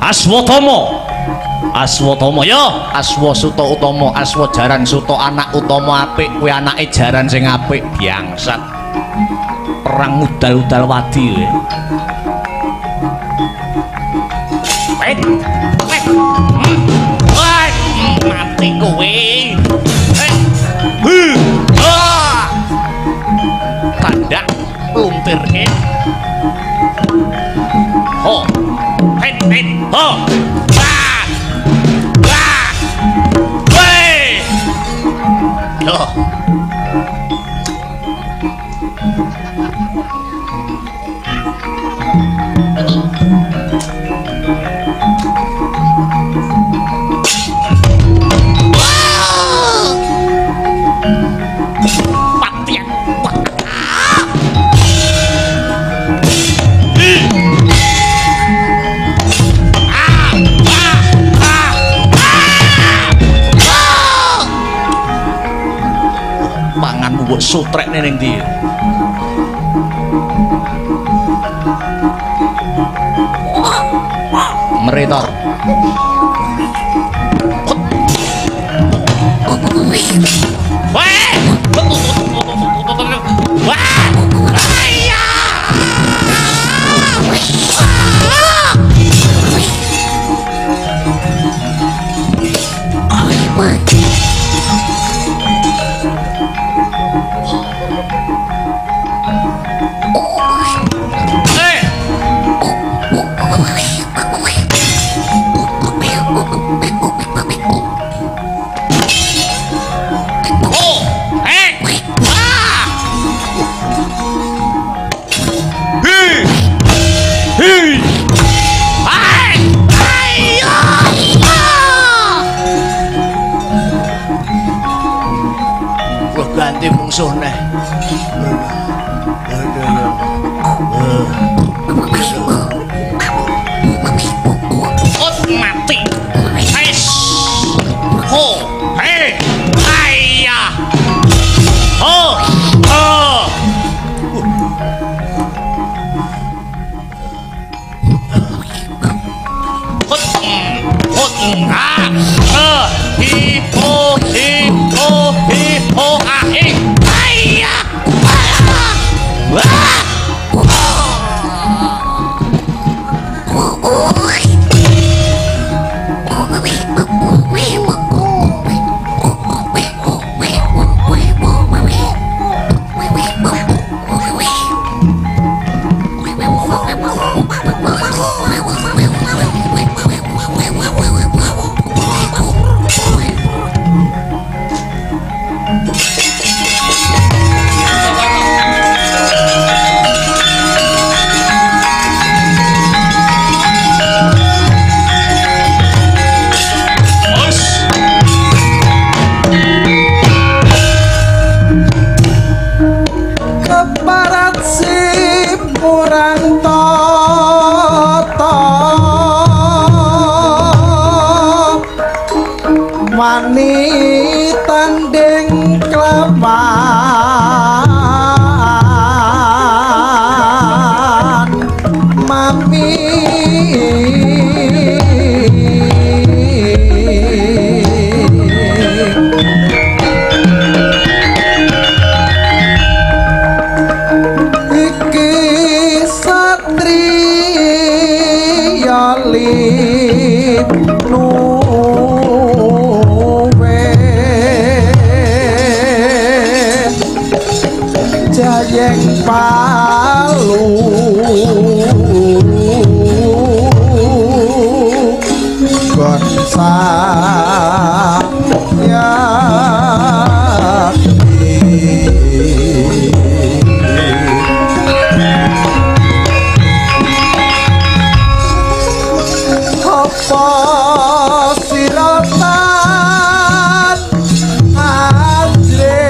Aswatama. Aswatama ya, Aswasuta utama, Aswa jaran suta anak utama apik, kuwi anake jaran sing apik, bangsat. Perang udal-udal wadi kowe. Mati kowe. Tandak lumpirke. Ho. Het. Ho. Loh. Patian. Mbok sutrekne ning ndi? Meritor. Ganti mungsuh neh. Mati. Ais. Ho. Hei. Ayah. Ho. Ho. Hipo, hipo, hipo, ahing, ayah, wani tanding kelawan mami iki satriya lipnu jayeng palu gonsa ya apa siratan ajre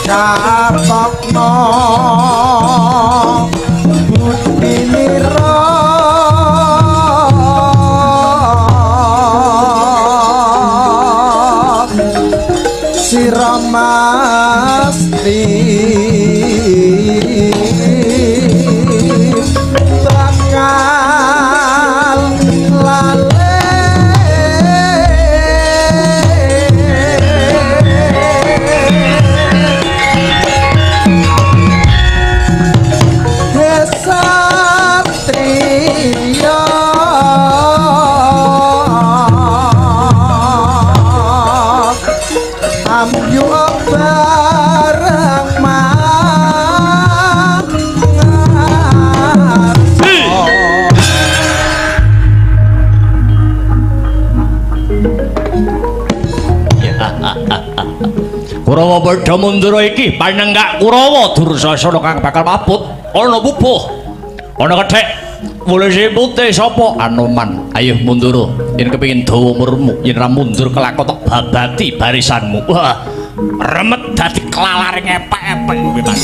catokno budi mira sira masti bakal lale Satria amyu bareng Kurawa padha mundura iki panenggak Kurawa Dursasana kang bakal mabut ana pupuh ana kethek mulih putih sapa Anoman ayo mundura yen kepengin dawa umurmu yen ra mundur kelakon tok babati barisanmu wah remet dadi kelalar ngepek-epek kuwi Mas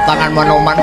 tangan Manoman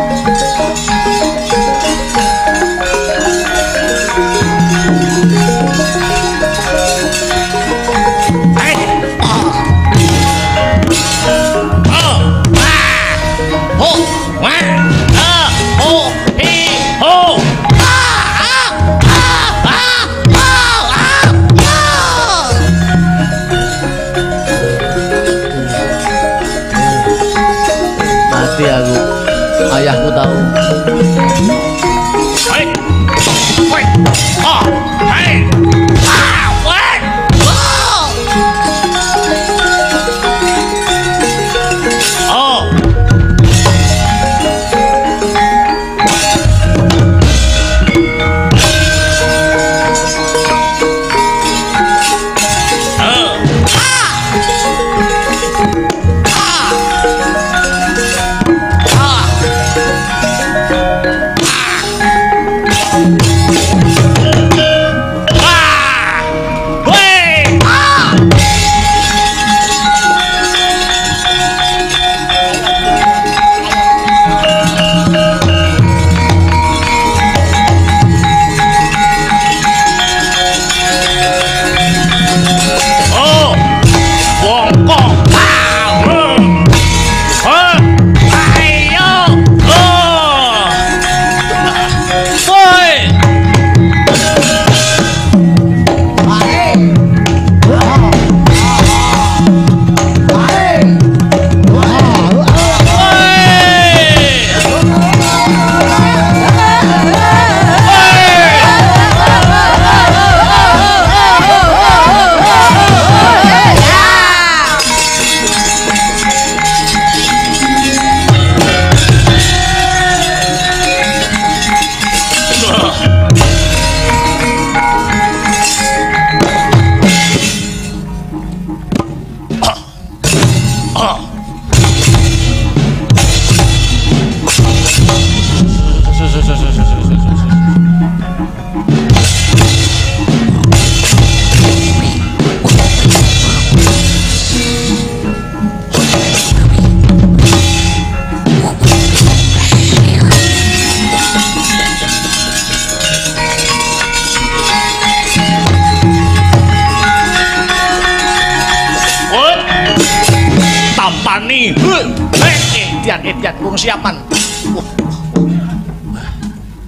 Tamani. Idian kurung siapan.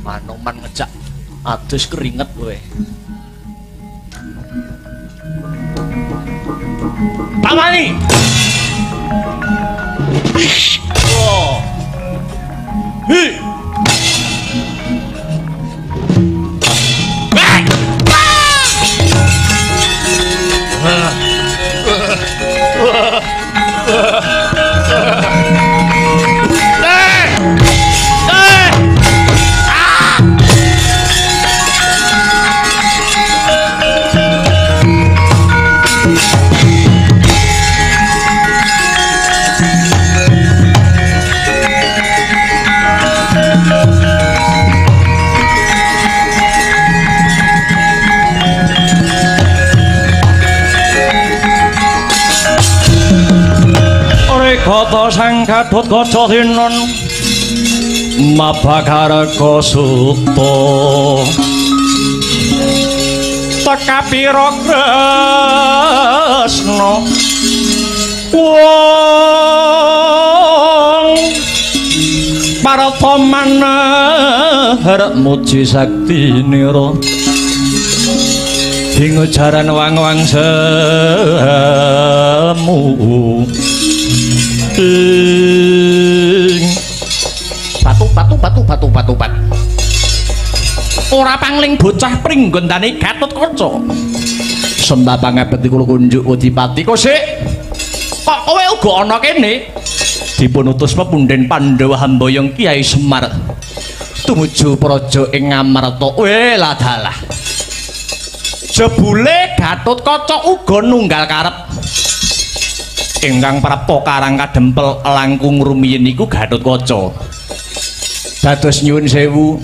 Manoman ngejak adus keringet kowe. Tamani. Oh. Hi. Kata sang Gatot Kaca Tinon Mabagarga Suta Tekapira Kresna wong Parata manah arep muji saktinira ing jaran wang-wang semu batu. Ora pangling bocah pringgondane Gatot Kaca. Sembah pangabekti kula kunjuk Udipati Kosik. Kok kowe uga ana kene? Dipun utus pepunden Pandhawa Hambayong Kyai Semar tumuju praja ing Ngamarta. Lah dalah. Jebule Gatot Kaca uga nunggal karep. Ingkang prapta karang kadempel langkung rumiyin niku Gatot Kaca. Dados nyuwun sewu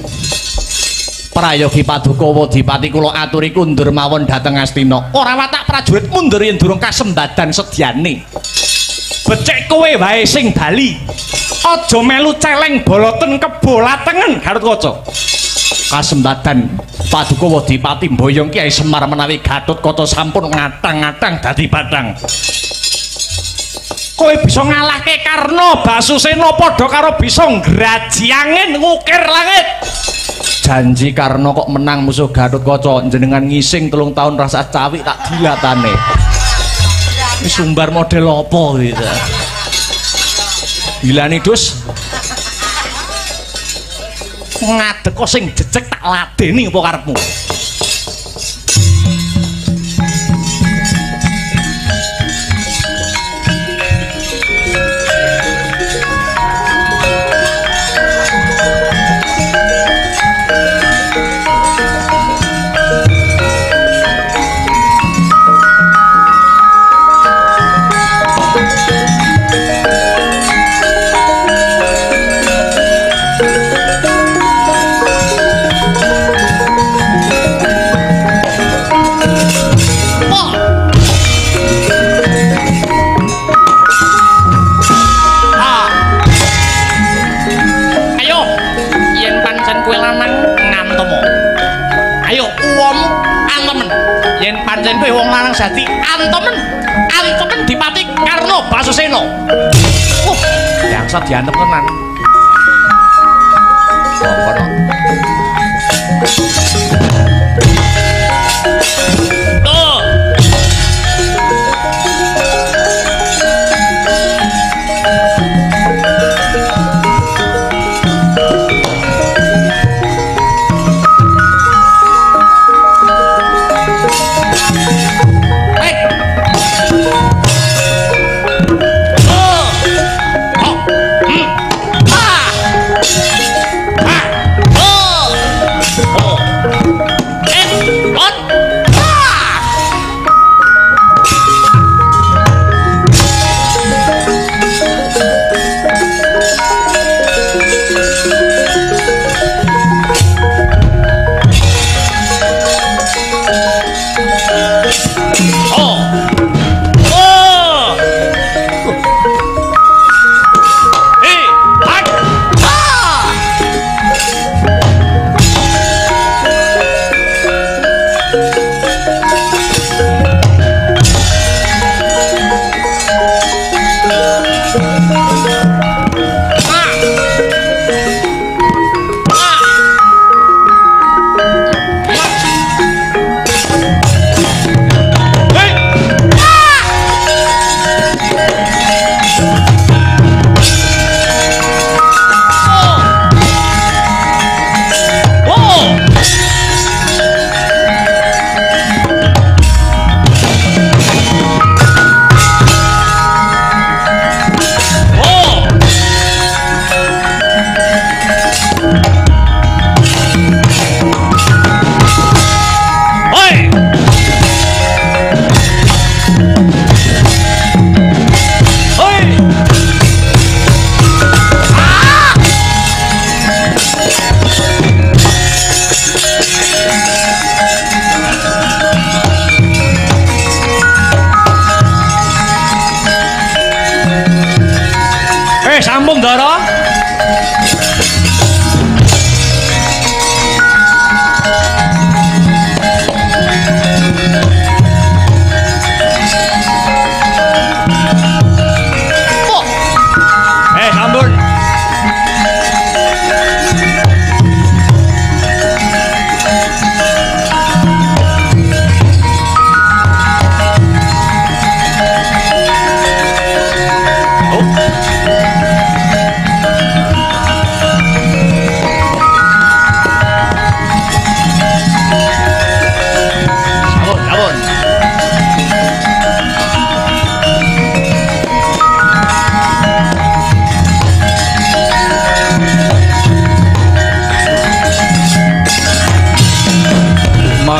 prayogi paduka Wadipati kula aturi kundur mawon dhateng Astina. Ora watak prajurit mundur yen durung kasembadan sedyane. Becik kowe wae sing bali. Aja melu celeng boloten kebolatengen Gatot Kaca. Kasembadan paduka Wadipati Mboyong Kyai Semar menawi Gatot Kaca sampun ngatang-ngatang dadi batang. Kowe bisa ngalahke Karna Basusena padha karo bisa ngraji angin ngukir langit. Janji Karna kok menang musuh Gatot Kaca jenengan ngising 3 tahun rasa cawik tak dilatane. Ini sumbar model apa gitu. Dilani dus. Ngadeg kok sing jejeg tak ladeni apa karepmu? Pancen kowe wong lanang jati antemen Dipati Karna Basusena. Bangsa diantem tenan. Kono.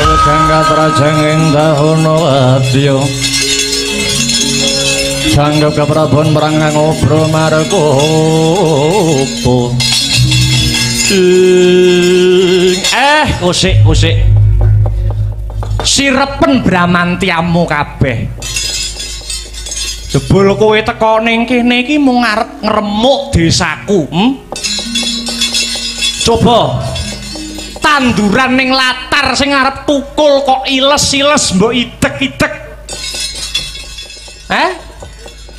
jangkat rajang ing dahana wadya sanggep kaprabon merangang obro margopo kusik sirepen bramantiamu kabeh jebul kowe teko ning kene iki mung arep ngremuk desaku coba tanduran ning latar sing arep tukul kok iles-iles mbok idek-idek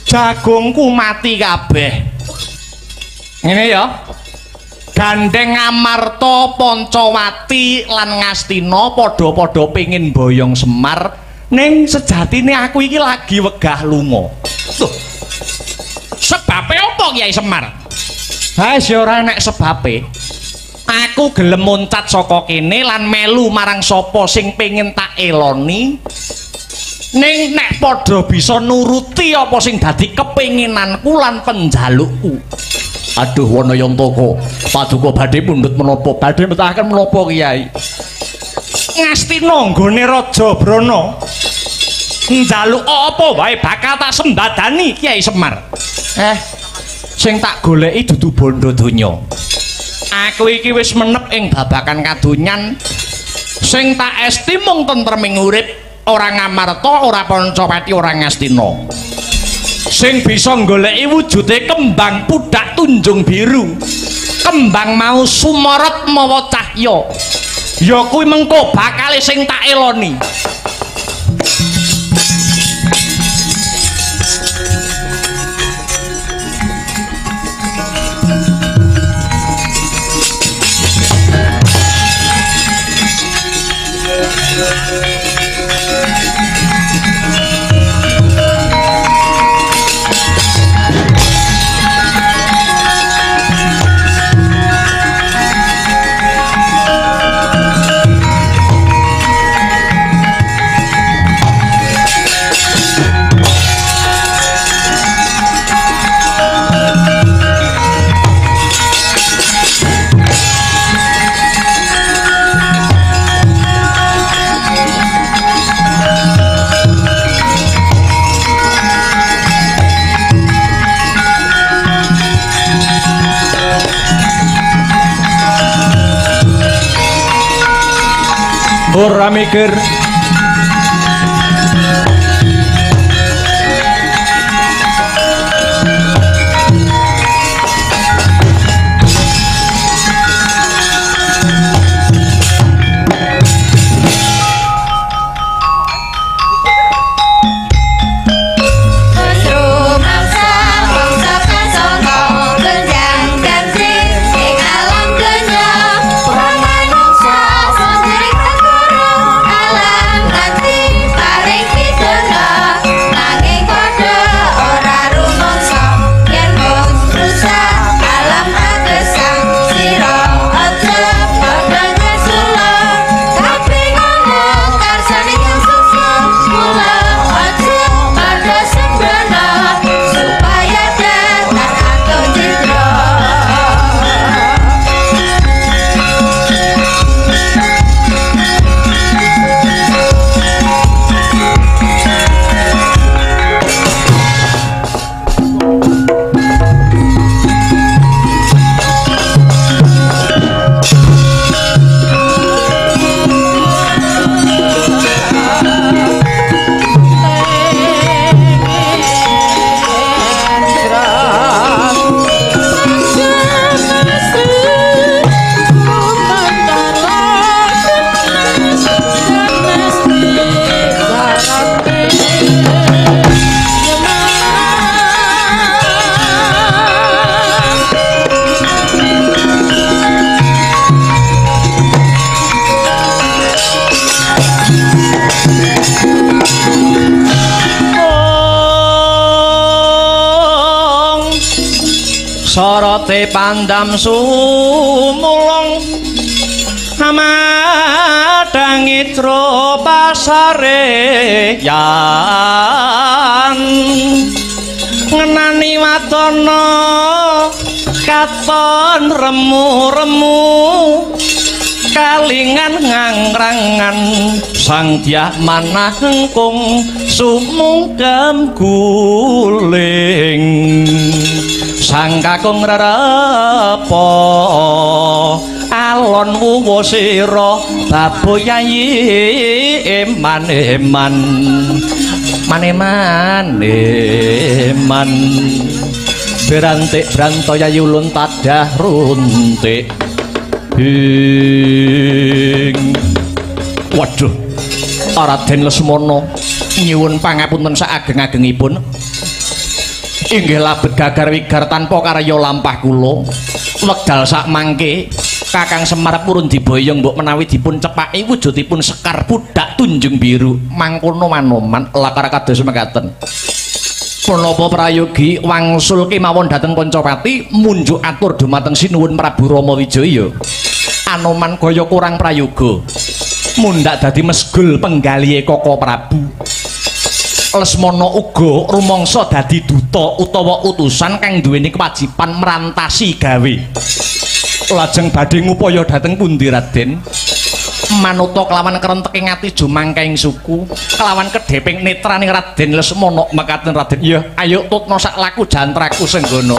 jagungku mati kabeh ngene ya Gandeng Amarta Pancawati lan Ngastina padha-padha pengin boyong Semar ning sejatine aku iki lagi wegah lunga. Loh. Sebabe apa Kyai Semar? Ha wis ora nek sebabe. Aku gelem muncat saka kene lan melu marang sapa sing pengin tak eloni. Ning nek padha bisa nuruti apa sing dadi kepinginanku lan penjalukku. Aduh Wanayantaka, paduka badhe pundhut menapa? Badhe metahaken menapa Kyai? Ngastina nggone Raja Brana. Njaluk apa wae bakal tak sembadani Kyai Semar. Sing tak goleki dudu bondo donya. Aku iki wis menep ing babagan kadonyan. Sing tak esti mung tentreming urip, ora Ngamarta, ora Pancawati, ora Ngastina. Sing bisa goleki wujude kembang pudak tunjung biru. Kembang mau sumorot mawa cahya. Ya kuwi mengko bakale sing tak eloni. Ora mikir sorote pandam sumulong amadang itra pasare yan ngenani watana katon remu-remu kalingan ngangrangan sang dyah manah engkung sumungkem guling sang kakung rerepa alon wuwu sira baboyayi eman-eman maneman eman berantik brantoya yulun tadah runtik waduh Raden Lesmana nyuwun pangapunten saageng-agengipun inggih labet gagar wigar tanpa karya lampah kula wekdal sak mangke Kakang Semar purun diboyong mbok menawi dipun cepaki wujudipun Sekar Pudak Tunjung Biru mangkono manoman lakar kados mekaten punapa prayogi wangsul kemawon dhateng Pancapati munjuk atur dumateng Sinuwun Prabu Rama Wijaya Anoman kaya kurang prayoga mundhak dadi mesgul penggalihe Koko Prabu Lesmana uga rumangsa dadi duta utawa utusan kang duweni kewajiban merantasi gawe lajeng badhe ngupaya dhateng pundi Raden manuta kelawan kerenteking ati jumangkaing suku kelawan kedheping netraning Raden Lesmana mekaten Raden ya ayo tutna sak laku jantraku senggana